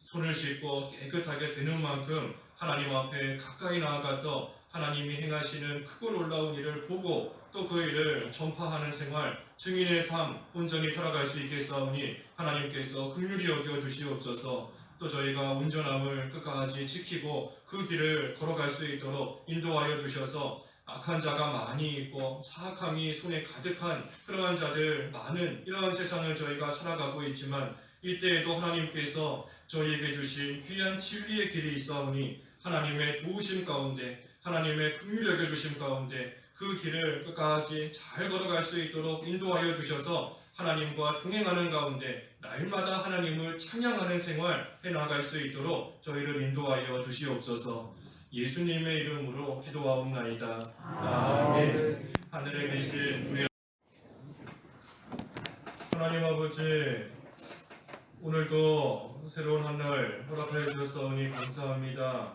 손을 씻고 깨끗하게 되는 만큼 하나님 앞에 가까이 나아가서 하나님이 행하시는 크고 놀라운 일을 보고 또 그 일을 전파하는 생활, 증인의 삶 온전히 살아갈 수 있겠사오니 하나님께서 긍휼히 여겨 주시옵소서. 또 저희가 온전함을 끝까지 지키고 그 길을 걸어갈 수 있도록 인도하여 주셔서 악한 자가 많이 있고 사악함이 손에 가득한 그러한 자들 많은 이러한 세상을 저희가 살아가고 있지만 이때에도 하나님께서 저희에게 주신 귀한 진리의 길이 있사오니 하나님의 도우심 가운데, 하나님의 긍휼히 여겨 주심 가운데 그 길을 끝까지 잘 걸어갈 수 있도록 인도하여 주셔서 하나님과 동행하는 가운데 날마다 하나님을 찬양하는 생활 해나갈 수 있도록 저희를 인도하여 주시옵소서. 예수님의 이름으로 기도하옵나이다. 아멘. 하늘에 계신 우리 하나님 아버지, 오늘도 새로운 한 날 허락하여 주셨사오니 감사합니다.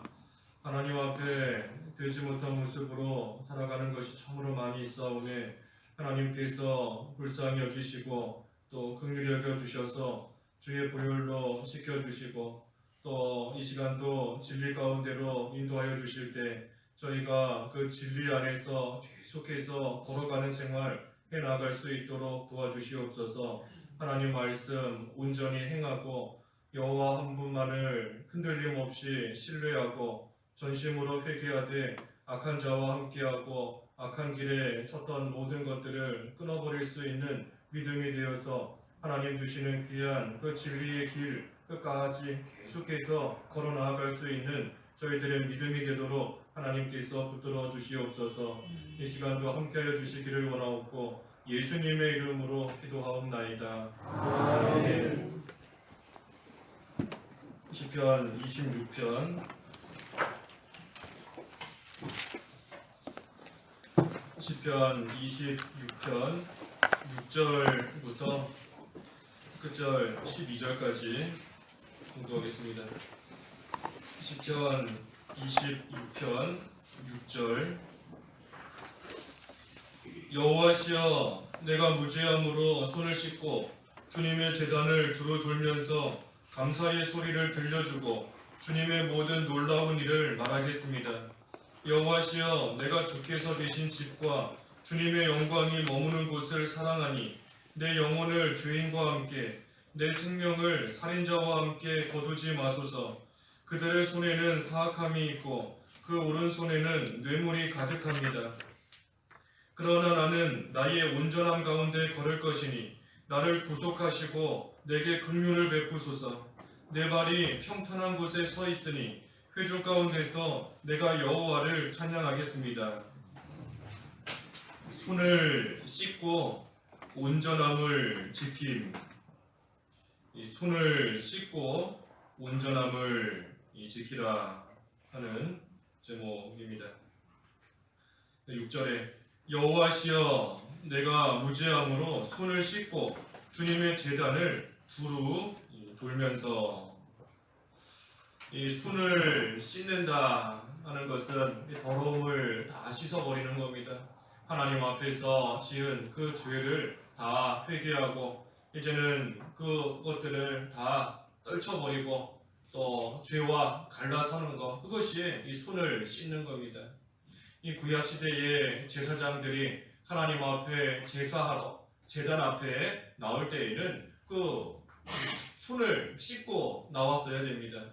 하나님 앞에 되지 못한 모습으로 살아가는 것이 참으로 많이 있사오니 하나님께서 불쌍히 여기시고 또 긍휼히 여겨 주셔서 주의 보혈로 씻겨 주시고 또 이 시간도 진리 가운데로 인도하여 주실 때 저희가 그 진리 안에서 계속해서 걸어가는 생활 해나갈 수 있도록 도와주시옵소서. 하나님 말씀 온전히 행하고 여호와 한 분만을 흔들림 없이 신뢰하고 전심으로 회개하되 악한 자와 함께하고 악한 길에 섰던 모든 것들을 끊어버릴 수 있는 믿음이 되어서 하나님 주시는 귀한 그 진리의 길 끝까지 계속해서 걸어 나아갈 수 있는 저희들의 믿음이 되도록 하나님께서 붙들어 주시옵소서. 이 시간도 함께하여 주시기를 원하옵고 예수님의 이름으로 기도하옵나이다. 아멘. 시편 26편 26편 6절부터 끝절 12절까지 공부하겠습니다. 시편 26편 6절. 여호와시여, 내가 무죄함으로 손을 씻고 주님의 제단을 두루 돌면서 감사의 소리를 들려주고 주님의 모든 놀라운 일을 말하겠습니다. 여호와시여, 내가 주께서 계신 집과 주님의 영광이 머무는 곳을 사랑하니 내 영혼을 죄인과 함께 내 생명을 살인자와 함께 거두지 마소서. 그들의 손에는 사악함이 있고 그 오른손에는 뇌물이 가득합니다. 그러나 나는 나의 온전함 가운데 걸을 것이니 나를 구속하시고 내게 긍휼을 베푸소서. 내 발이 평탄한 곳에 서 있으니 회중 가운데서 내가 여호와를 찬양하겠습니다. 손을 씻고 온전함을 지킴. 이 손을 씻고 온전함을 지키라 하는 제목입니다. 6절에 여호와시여, 내가 무죄함으로 손을 씻고 주님의 제단을 두루 돌면서, 이 손을 씻는다 하는 것은 더러움을 다 씻어버리는 겁니다. 하나님 앞에서 지은 그 죄를 다 회개하고 이제는 그것들을 다 떨쳐버리고 또 죄와 갈라서는 것, 그것이 이 손을 씻는 겁니다. 이 구약시대의 제사장들이 하나님 앞에 제사하러 제단 앞에 나올 때에는 그 손을 씻고 나왔어야 됩니다.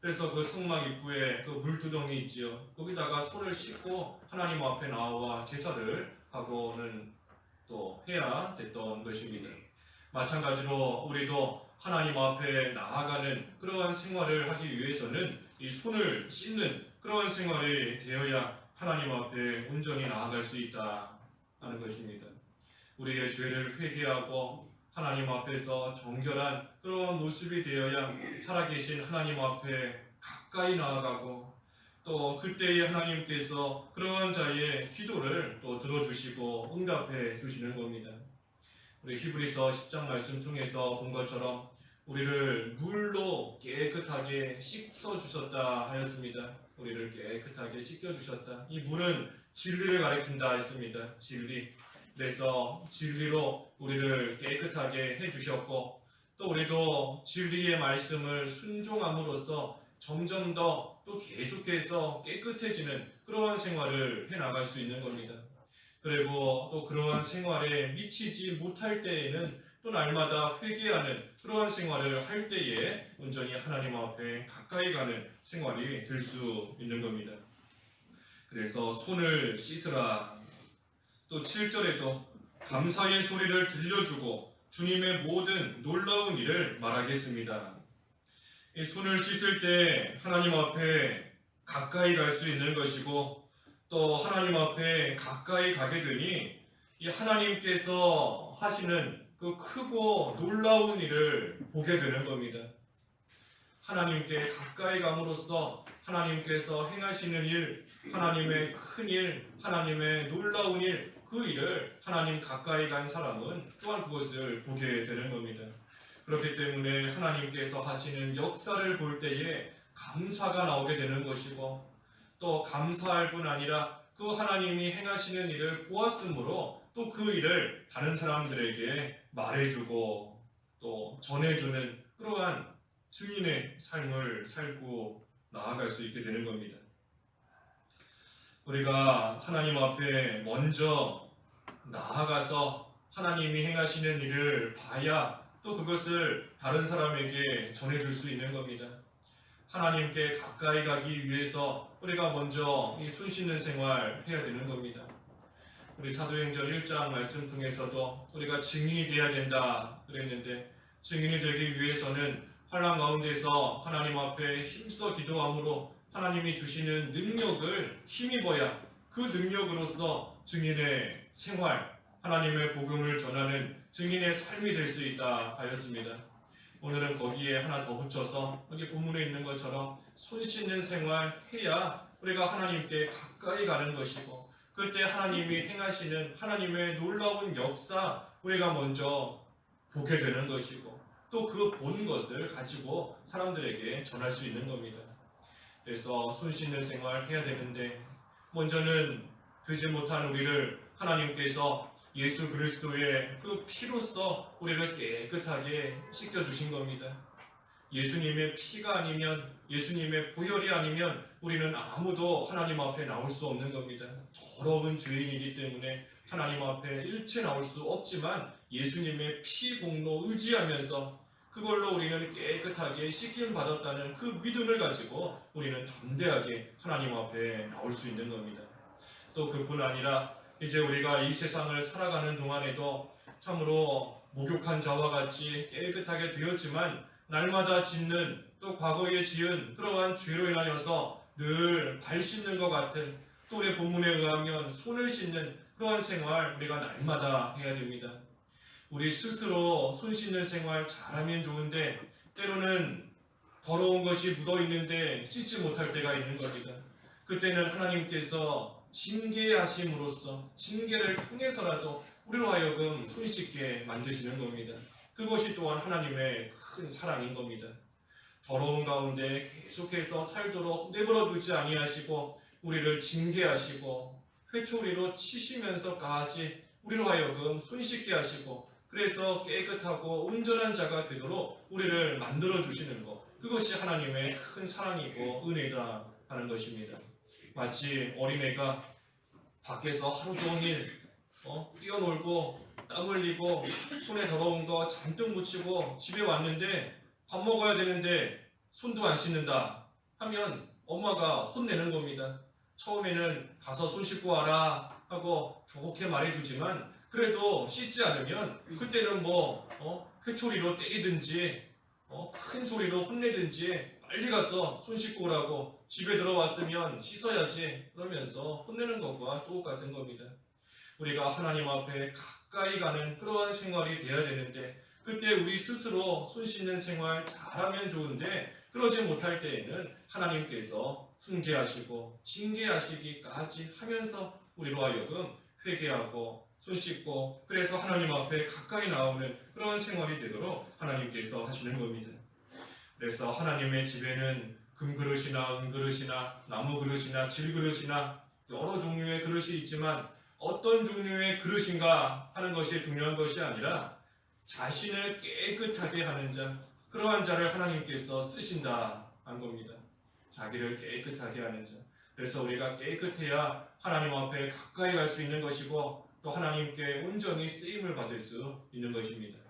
그래서 그 성막 입구에 그 물두덩이 있지요. 거기다가 손을 씻고 하나님 앞에 나와 제사를 하고는 또 해야 됐던 것입니다. 마찬가지로 우리도 하나님 앞에 나아가는 그러한 생활을 하기 위해서는 이 손을 씻는 그러한 생활이 되어야 하나님 앞에 온전히 나아갈 수 있다 하는 것입니다. 우리의 죄를 회개하고 하나님 앞에서 정결한 그러한 모습이 되어야 살아계신 하나님 앞에 가까이 나아가고 또 그때에 하나님께서 그러한 자의 기도를 또 들어주시고 응답해 주시는 겁니다. 우리 히브리서 10장 말씀 통해서 본 것처럼 우리를 물로 깨끗하게 씻어 주셨다 하였습니다. 우리를 깨끗하게 씻겨 주셨다. 이 물은 진리를 가리킨다 했습니다. 진리. 그래서 진리로 우리를 깨끗하게 해주셨고 또 우리도 진리의 말씀을 순종함으로써 점점 더 또 계속해서 깨끗해지는 그러한 생활을 해나갈 수 있는 겁니다. 그리고 또 그러한 생활에 미치지 못할 때에는 또 날마다 회개하는 그러한 생활을 할 때에 온전히 하나님 앞에 가까이 가는 생활이 될 수 있는 겁니다. 그래서 손을 씻으라. 또 7절에도 감사의 소리를 들려주고 주님의 모든 놀라운 일을 말하겠습니다. 이 손을 씻을 때 하나님 앞에 가까이 갈 수 있는 것이고 또 하나님 앞에 가까이 가게 되니 이 하나님께서 하시는 그 크고 놀라운 일을 보게 되는 겁니다. 하나님께 가까이 감으로써 하나님께서 행하시는 일, 하나님의 큰 일, 하나님의 놀라운 일, 그 일을 하나님 가까이 간 사람은 또한 그것을 보게 되는 겁니다. 그렇기 때문에 하나님께서 하시는 역사를 볼 때에 감사가 나오게 되는 것이고 또 감사할 뿐 아니라 그 하나님이 행하시는 일을 보았으므로 또 그 일을 다른 사람들에게 말해주고 또 전해주는 그러한 증인의 삶을 살고 나아갈 수 있게 되는 겁니다. 우리가 하나님 앞에 먼저 나아가서 하나님이 행하시는 일을 봐야 또 그것을 다른 사람에게 전해줄 수 있는 겁니다. 하나님께 가까이 가기 위해서 우리가 먼저 이 손 씻는 생활 해야 되는 겁니다. 우리 사도행전 1장 말씀 통해서도 우리가 증인이 되어야 된다 그랬는데 증인이 되기 위해서는 환난 가운데서 하나님 앞에 힘써 기도함으로 하나님이 주시는 능력을 힘입어야 그 능력으로서 증인의 생활, 하나님의 복음을 전하는 증인의 삶이 될 수 있다 하였습니다. 오늘은 거기에 하나 더 붙여서 여기 본문에 있는 것처럼 손 씻는 생활 해야 우리가 하나님께 가까이 가는 것이고 그때 하나님이 행하시는 하나님의 놀라운 역사 우리가 먼저 보게 되는 것이고 또 그 본 것을 가지고 사람들에게 전할 수 있는 겁니다. 그래서 손 씻는 생활 해야 되는데 먼저는 되지 못한 우리를 하나님께서 예수 그리스도의 그 피로써 우리를 깨끗하게 씻겨주신 겁니다. 예수님의 피가 아니면, 예수님의 보혈이 아니면 우리는 아무도 하나님 앞에 나올 수 없는 겁니다. 더러운 죄인이기 때문에 하나님 앞에 일체 나올 수 없지만 예수님의 피 공로 의지하면서 그걸로 우리는 깨끗하게 씻김 받았다는 그 믿음을 가지고 우리는 담대하게 하나님 앞에 나올 수 있는 겁니다. 또 그뿐 아니라 이제 우리가 이 세상을 살아가는 동안에도 참으로 목욕한 자와 같이 깨끗하게 되었지만 날마다 짓는, 또 과거에 지은 그러한 죄로 인하여서 늘 발 씻는 것 같은, 또 우리 본문에 의하면 손을 씻는 그러한 생활 우리가 날마다 해야 됩니다. 우리 스스로 손 씻는 생활 잘하면 좋은데 때로는 더러운 것이 묻어있는데 씻지 못할 때가 있는 겁니다. 그때는 하나님께서 징계하심으로써, 징계를 통해서라도 우리로 하여금 손 씻게 만드시는 겁니다. 그것이 또한 하나님의 큰 사랑인 겁니다. 더러운 가운데 계속해서 살도록 내버려 두지 아니하시고 우리를 징계하시고 회초리로 치시면서까지 우리로 하여금 손 씻게 하시고, 그래서 깨끗하고 온전한 자가 되도록 우리를 만들어 주시는 것, 그것이 하나님의 큰 사랑이고 은혜다 하는 것입니다. 마치 어린애가 밖에서 하루 종일 뛰어놀고 땀 흘리고 손에 더러운 거 잔뜩 묻히고 집에 왔는데 밥 먹어야 되는데 손도 안 씻는다 하면 엄마가 혼내는 겁니다. 처음에는 가서 손 씻고 와라 하고 좋게 말해주지만 그래도 씻지 않으면 그때는 회초리로 때리든지 큰 소리로 혼내든지 빨리 가서 손 씻고 오라고, 집에 들어왔으면 씻어야지 그러면서 혼내는 것과 똑같은 겁니다. 우리가 하나님 앞에 가까이 가는 그러한 생활이 되어야 되는데 그때 우리 스스로 손 씻는 생활 잘하면 좋은데 그러지 못할 때에는 하나님께서 훈계하시고 징계하시기까지 하면서 우리로 하여금 회개하고 손 씻고, 그래서 하나님 앞에 가까이 나오는 그런 생활이 되도록 하나님께서 하시는 겁니다. 그래서 하나님의 집에는 금그릇이나 은그릇이나 나무그릇이나 질그릇이나 여러 종류의 그릇이 있지만 어떤 종류의 그릇인가 하는 것이 중요한 것이 아니라 자신을 깨끗하게 하는 자, 그러한 자를 하나님께서 쓰신다 한 겁니다. 자기를 깨끗하게 하는 자. 그래서 우리가 깨끗해야 하나님 앞에 가까이 갈 수 있는 것이고 또 하나님께 온전히 쓰임을 받을 수 있는 것입니다.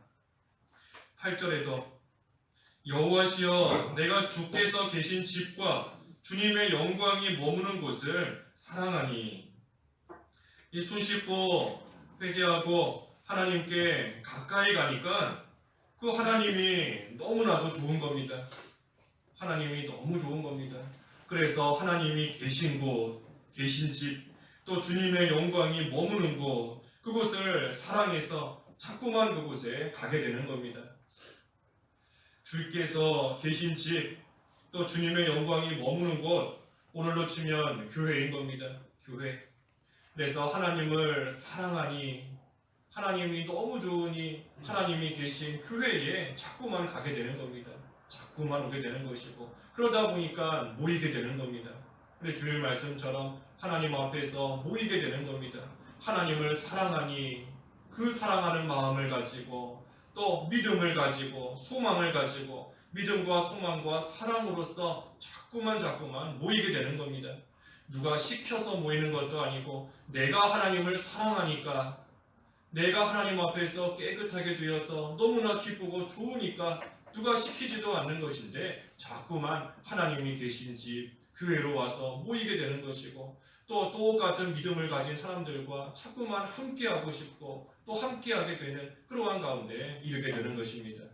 8절에도 여호와시여 내가 주께서 계신 집과 주님의 영광이 머무는 곳을 사랑하니, 이 손 씻고 회개하고 하나님께 가까이 가니까 그 하나님이 너무나도 좋은 겁니다. 하나님이 너무 좋은 겁니다. 그래서 하나님이 계신 곳, 계신 집, 또 주님의 영광이 머무는 곳, 그곳을 사랑해서 자꾸만 그곳에 가게 되는 겁니다. 주께서 계신 집, 또 주님의 영광이 머무는 곳, 오늘로 치면 교회인 겁니다. 교회. 그래서 하나님을 사랑하니, 하나님이 너무 좋으니 하나님이 계신 교회에 자꾸만 가게 되는 겁니다. 자꾸만 오게 되는 것이고, 그러다 보니까 모이게 되는 겁니다. 우리 주일 말씀처럼 하나님 앞에서 모이게 되는 겁니다. 하나님을 사랑하니 그 사랑하는 마음을 가지고 또 믿음을 가지고 소망을 가지고 믿음과 소망과 사랑으로서 자꾸만 모이게 되는 겁니다. 누가 시켜서 모이는 것도 아니고 내가 하나님을 사랑하니까, 내가 하나님 앞에서 깨끗하게 되어서 너무나 기쁘고 좋으니까 누가 시키지도 않는 것인데 자꾸만 하나님이 계신 집, 교회로 와서 모이게 되는 것이고, 또 똑같은 믿음을 가진 사람들과 자꾸만 함께하고 싶고 또 함께하게 되는 그러한 가운데 이르게 되는 것입니다.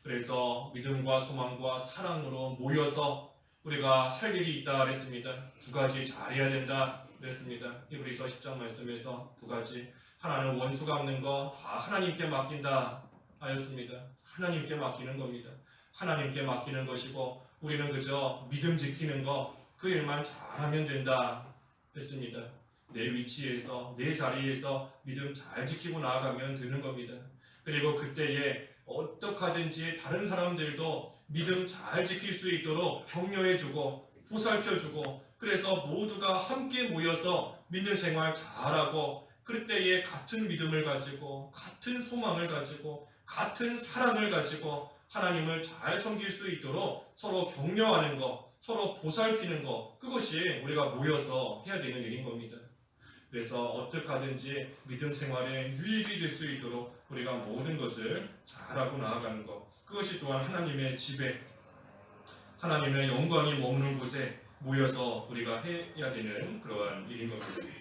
그래서 믿음과 소망과 사랑으로 모여서 우리가 할 일이 있다 그랬습니다. 두 가지 잘해야 된다 그랬습니다. 히브리서 10장 말씀에서 두 가지, 하나는 원수 갚는 거 다 하나님께 맡긴다 하였습니다. 하나님께 맡기는 겁니다. 하나님께 맡기는 것이고 우리는 그저 믿음 지키는 거, 그 일만 잘하면 된다 했습니다. 내 위치에서 내 자리에서 믿음 잘 지키고 나아가면 되는 겁니다. 그리고 그때에 어떻게 하든지 다른 사람들도 믿음 잘 지킬 수 있도록 격려해주고 보살펴주고, 그래서 모두가 함께 모여서 믿는 생활 잘하고, 그때에 같은 믿음을 가지고 같은 소망을 가지고 같은 사랑을 가지고 하나님을 잘 섬길 수 있도록 서로 격려하는 것, 서로 보살피는 것, 그것이 우리가 모여서 해야 되는 일인 겁니다. 그래서 어떻게 하든지 믿음 생활에 유익이 될 수 있도록 우리가 모든 것을 잘하고 나아가는 것, 그것이 또한 하나님의 집에, 하나님의 영광이 머무는 곳에 모여서 우리가 해야 되는 그러한 일인 겁니다.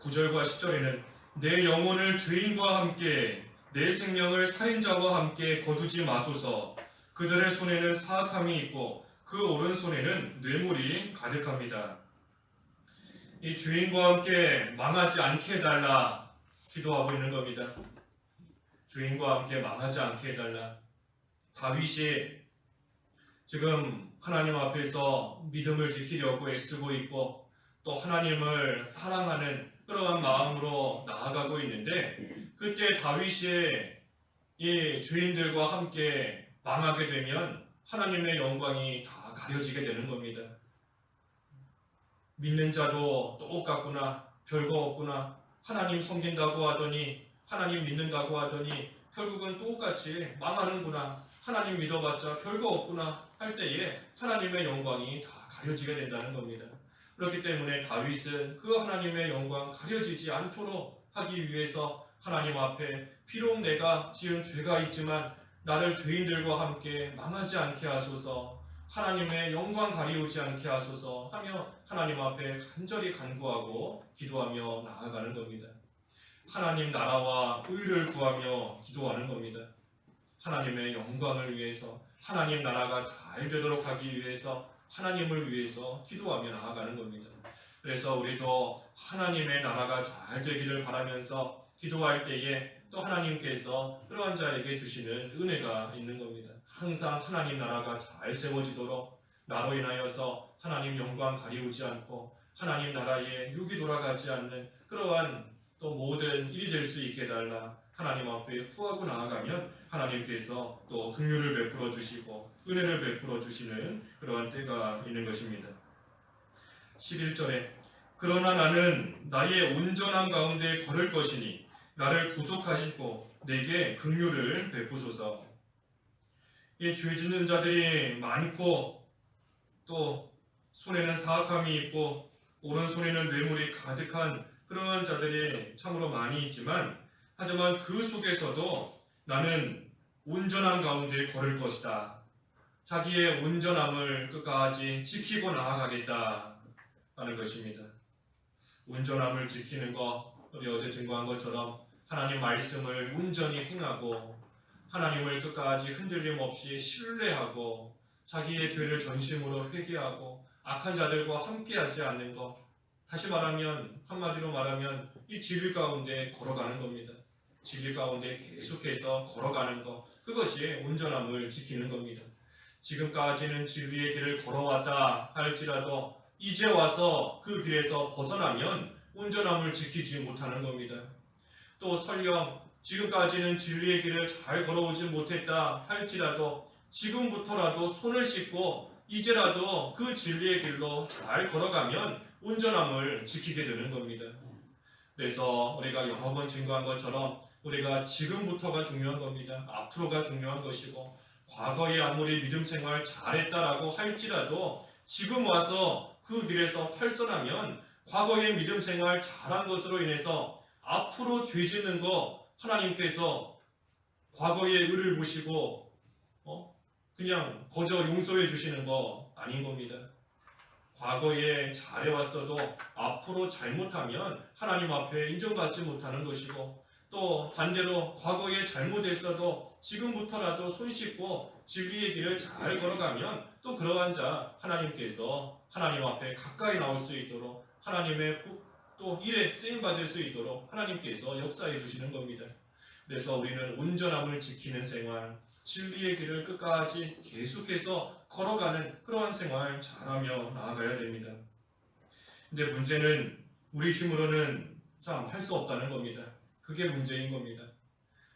9절과 10절에는 내 영혼을 죄인과 함께 내 생명을 살인자와 함께 거두지 마소서. 그들의 손에는 사악함이 있고 그 오른손에는 뇌물이 가득합니다. 이 죄인과 함께 망하지 않게 해달라 기도하고 있는 겁니다. 죄인과 함께 망하지 않게 해달라. 다윗이 지금 하나님 앞에서 믿음을 지키려고 애쓰고 있고 또 하나님을 사랑하는 그러한 마음으로 나아가고 있는데, 그때 다윗이 이 죄인들과 함께 망하게 되면 하나님의 영광이 다 가려지게 되는 겁니다. 믿는 자도 똑같구나, 별거 없구나, 하나님 섬긴다고 하더니, 하나님 믿는다고 하더니 결국은 똑같이 망하는구나, 하나님 믿어봤자 별거 없구나 할 때에 하나님의 영광이 다 가려지게 된다는 겁니다. 그렇기 때문에 다윗은 그 하나님의 영광 가려지지 않도록 하기 위해서 하나님 앞에 비록 내가 지은 죄가 있지만 나를 죄인들과 함께 망하지 않게 하소서, 하나님의 영광 가리우지 않게 하소서 하며 하나님 앞에 간절히 간구하고 기도하며 나아가는 겁니다. 하나님 나라와 의를 구하며 기도하는 겁니다. 하나님의 영광을 위해서, 하나님 나라가 잘 되도록 하기 위해서, 하나님을 위해서 기도하며 나아가는 겁니다. 그래서 우리도 하나님의 나라가 잘 되기를 바라면서 기도할 때에 또 하나님께서 그러한 자에게 주시는 은혜가 있는 겁니다. 항상 하나님 나라가 잘 세워지도록 나로 인하여서 하나님 영광 가리우지 않고 하나님 나라에 육이 돌아가지 않는 그러한 또 모든 일이 될 수 있게 해달라 하나님 앞에 구하고 나아가면 하나님께서 또 긍휼을 베풀어 주시고 은혜를 베풀어 주시는 그러한 때가 있는 것입니다. 11절에 그러나 나는 나의 온전한 가운데 걸을 것이니 나를 구속하시고 내게 긍휼을 베푸소서. 이 죄 짓는 자들이 많고 또 손에는 사악함이 있고 오른손에는 뇌물이 가득한 그러한 자들이 참으로 많이 있지만, 하지만 그 속에서도 나는 온전한 가운데 걸을 것이다. 자기의 온전함을 끝까지 지키고 나아가겠다 하는 것입니다. 온전함을 지키는 것, 우리 어제 증거한 것처럼 하나님 말씀을 온전히 행하고 하나님을 끝까지 흔들림 없이 신뢰하고 자기의 죄를 전심으로 회개하고 악한 자들과 함께하지 않는 것, 다시 말하면 한마디로 말하면 이 진리 가운데 걸어가는 겁니다. 진리 가운데 계속해서 걸어가는 것, 그것이 온전함을 지키는 겁니다. 지금까지는 진리의 길을 걸어왔다 할지라도 이제 와서 그 길에서 벗어나면 온전함을 지키지 못하는 겁니다. 또 설령 지금까지는 진리의 길을 잘 걸어오지 못했다 할지라도 지금부터라도 손을 씻고 이제라도 그 진리의 길로 잘 걸어가면 온전함을 지키게 되는 겁니다. 그래서 우리가 여러 번 증거한 것처럼 우리가 지금부터가 중요한 겁니다. 앞으로가 중요한 것이고, 과거에 아무리 믿음 생활 잘했다라고 할지라도 지금 와서 그 길에서 탈선하면 과거의 믿음 생활 잘한 것으로 인해서 앞으로 죄 짓는 거 하나님께서 과거의 의를 보시고 그냥 거저 용서해 주시는 거 아닌 겁니다. 과거에 잘해왔어도 앞으로 잘못하면 하나님 앞에 인정받지 못하는 것이고, 또 반대로 과거에 잘못했어도 지금부터라도 손 씻고 진리의 길을 잘 걸어가면 또 그러한 자 하나님께서 하나님 앞에 가까이 나올 수 있도록 하나님의 또 일에 쓰임받을 수 있도록 하나님께서 역사해 주시는 겁니다. 그래서 우리는 온전함을 지키는 생활, 진리의 길을 끝까지 계속해서 걸어가는 그러한 생활 잘하며 나아가야 됩니다. 근데 문제는 우리 힘으로는 참 할 수 없다는 겁니다. 그게 문제인 겁니다.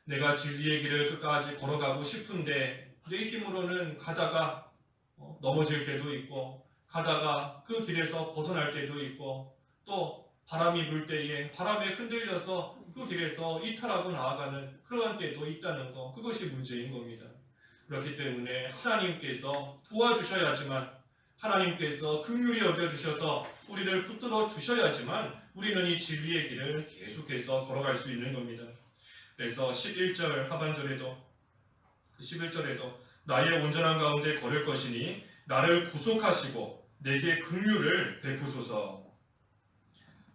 내가 진리의 길을 끝까지 걸어가고 싶은데 내 힘으로는 가다가 넘어질 때도 있고 가다가 그 길에서 벗어날 때도 있고 또 바람이 불 때에 바람에 흔들려서 그 길에서 이탈하고 나아가는 그러한 때도 있다는 것, 그것이 문제인 겁니다. 그렇기 때문에 하나님께서 도와주셔야지만, 하나님께서 긍휼히 여겨주셔서 우리를 붙들어 주셔야지만 우리는 이 진리의 길을 계속해서 걸어갈 수 있는 겁니다. 그래서 11절 하반절에도 11절에도 나의 온전한 가운데 걸을 것이니 나를 구속하시고 내게 긍휼을 베푸소서.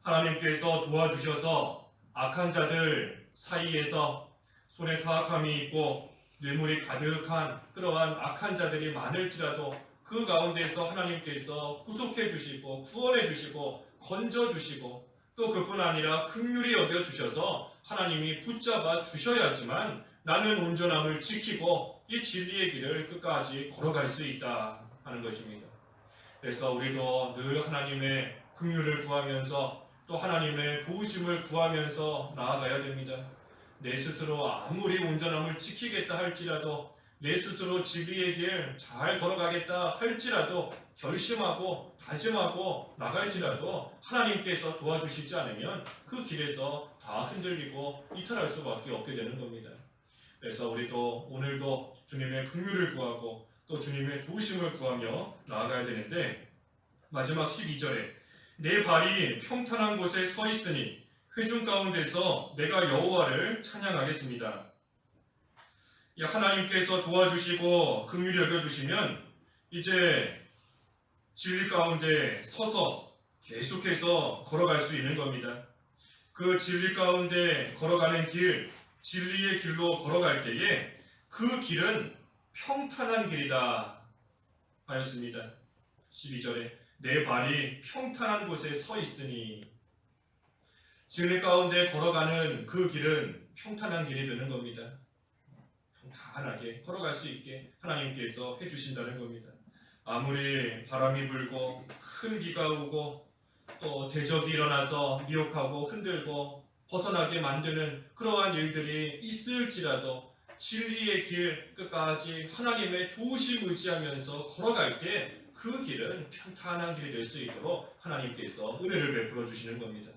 하나님께서 도와주셔서 악한 자들 사이에서 손에 사악함이 있고 뇌물이 가득한 그러한 악한 자들이 많을지라도 그 가운데서 하나님께서 구속해 주시고 구원해 주시고 건져 주시고 또 그뿐 아니라 긍휼히 여겨 주셔서 하나님이 붙잡아 주셔야지만 나는 온전함을 지키고 이 진리의 길을 끝까지 걸어갈 수 있다 하는 것입니다. 그래서 우리도 늘 하나님의 긍휼을 구하면서 또 하나님의 도우심을 구하면서 나아가야 됩니다. 내 스스로 아무리 온전함을 지키겠다 할지라도, 내 스스로 진리의 길 잘 걸어가겠다 할지라도, 결심하고 다짐하고 나갈지라도 하나님께서 도와주시지 않으면 그 길에서 다 흔들리고 이탈할 수밖에 없게 되는 겁니다. 그래서 우리도 오늘도 주님의 긍휼을 구하고 또 주님의 도우심을 구하며 나아가야 되는데, 마지막 12절에 내 발이 평탄한 곳에 서 있으니 회중 가운데서 내가 여호와를 찬양하겠습니다. 하나님께서 도와주시고 긍휼히 여겨주시면 이제 진리 가운데 서서 계속해서 걸어갈 수 있는 겁니다. 그 진리 가운데 걸어가는 길, 진리의 길로 걸어갈 때에 그 길은 평탄한 길이다 하였습니다. 12절에 내 발이 평탄한 곳에 서 있으니, 진리 가운데 걸어가는 그 길은 평탄한 길이 되는 겁니다. 평탄하게 걸어갈 수 있게 하나님께서 해주신다는 겁니다. 아무리 바람이 불고 큰 비가 오고 또 대적이 일어나서 미혹하고 흔들고 벗어나게 만드는 그러한 일들이 있을지라도 진리의 길 끝까지 하나님의 도우심 의지하면서 걸어갈 때 그 길은 평탄한 길이 될 수 있도록 하나님께서 은혜를 베풀어 주시는 겁니다.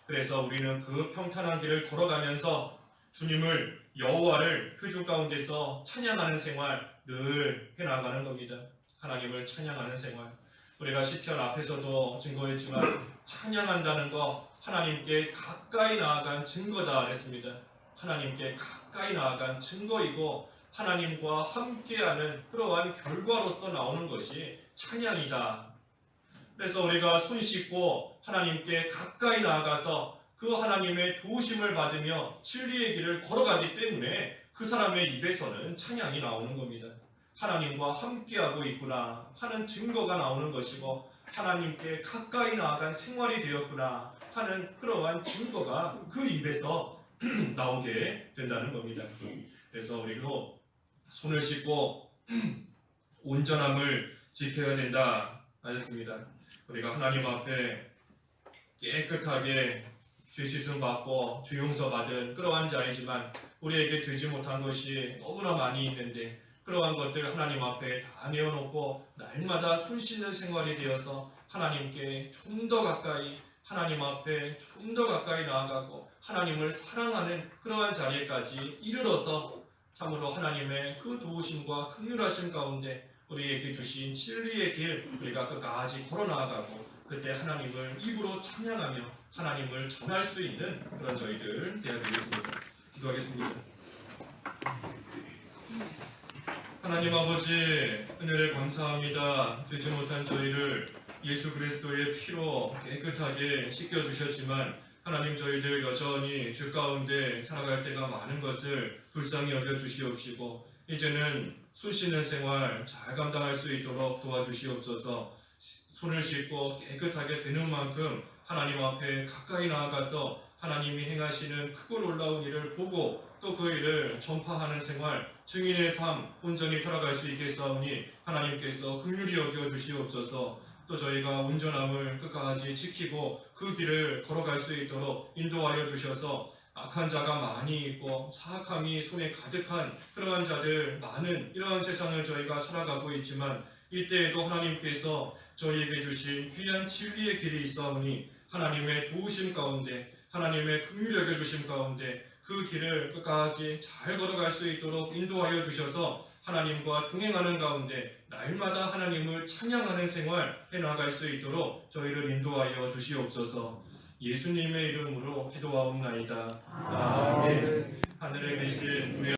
그래서 우리는 그 평탄한 길을 걸어가면서 주님을, 여호와를 회중 가운데서 찬양하는 생활 늘 해나가는 겁니다. 하나님을 찬양하는 생활. 우리가 시편 앞에서도 증거했지만 찬양한다는 거 하나님께 가까이 나아간 증거다 그랬습니다. 하나님께 가까이 나아간 증거이고 하나님과 함께하는 그러한 결과로서 나오는 것이 찬양이다. 그래서 우리가 손 씻고 하나님께 가까이 나아가서 그 하나님의 도우심을 받으며 진리의 길을 걸어가기 때문에 그 사람의 입에서는 찬양이 나오는 겁니다. 하나님과 함께하고 있구나 하는 증거가 나오는 것이고 하나님께 가까이 나아간 생활이 되었구나 하는 그러한 증거가 그 입에서 나오게 된다는 겁니다. 그래서 우리도 손을 씻고 온전함을 지켜야 된다 하셨습니다. 우리가 하나님 앞에 깨끗하게 죄 씻음 받고 죄 용서 받은 그러한 자이지만 우리에게 되지 못한 것이 너무나 많이 있는데 그러한 것들 하나님 앞에 다 내어놓고 날마다 손 씻는 생활이 되어서 하나님께 좀 더 가까이, 하나님 앞에 좀 더 가까이 나아가고 하나님을 사랑하는 그러한 자리까지 이르러서 참으로 하나님의 그 도우심과 긍휼하심 가운데 우리에게 주신 진리의 길 우리가 끝까지 걸어나가고 그때 하나님을 입으로 찬양하며 하나님을 전할 수 있는 그런 저희들 되어야 되겠습니다. 기도하겠습니다. 하나님 아버지, 은혜를 감사합니다. 되지 못한 저희를 예수 그리스도의 피로 깨끗하게 씻겨주셨지만 하나님, 저희들 여전히 죄 가운데 살아갈 때가 많은 것을 불쌍히 여겨주시옵시고 이제는 손 씻는 생활 잘 감당할 수 있도록 도와주시옵소서. 손을 씻고 깨끗하게 되는 만큼 하나님 앞에 가까이 나아가서 하나님이 행하시는 크고 놀라운 일을 보고 또 그 일을 전파하는 생활, 증인의 삶 온전히 살아갈 수 있겠사오니 하나님께서 긍휼히 여겨주시옵소서. 또 저희가 온전함을 끝까지 지키고 그 길을 걸어갈 수 있도록 인도하여 주셔서 악한 자가 많이 있고 사악함이 손에 가득한 그러한 자들 많은 이러한 세상을 저희가 살아가고 있지만 이때에도 하나님께서 저희에게 주신 귀한 진리의 길이 있사오니 하나님의 도우심 가운데 하나님의 긍휼히 여겨주심 가운데 그 길을 끝까지 잘 걸어갈 수 있도록 인도하여 주셔서 하나님과 동행하는 가운데 날마다 하나님을 찬양하는 생활 해나갈 수 있도록 저희를 인도하여 주시옵소서. 예수님의 이름으로 기도하옵나이다. 아멘. 하늘에 계신 우리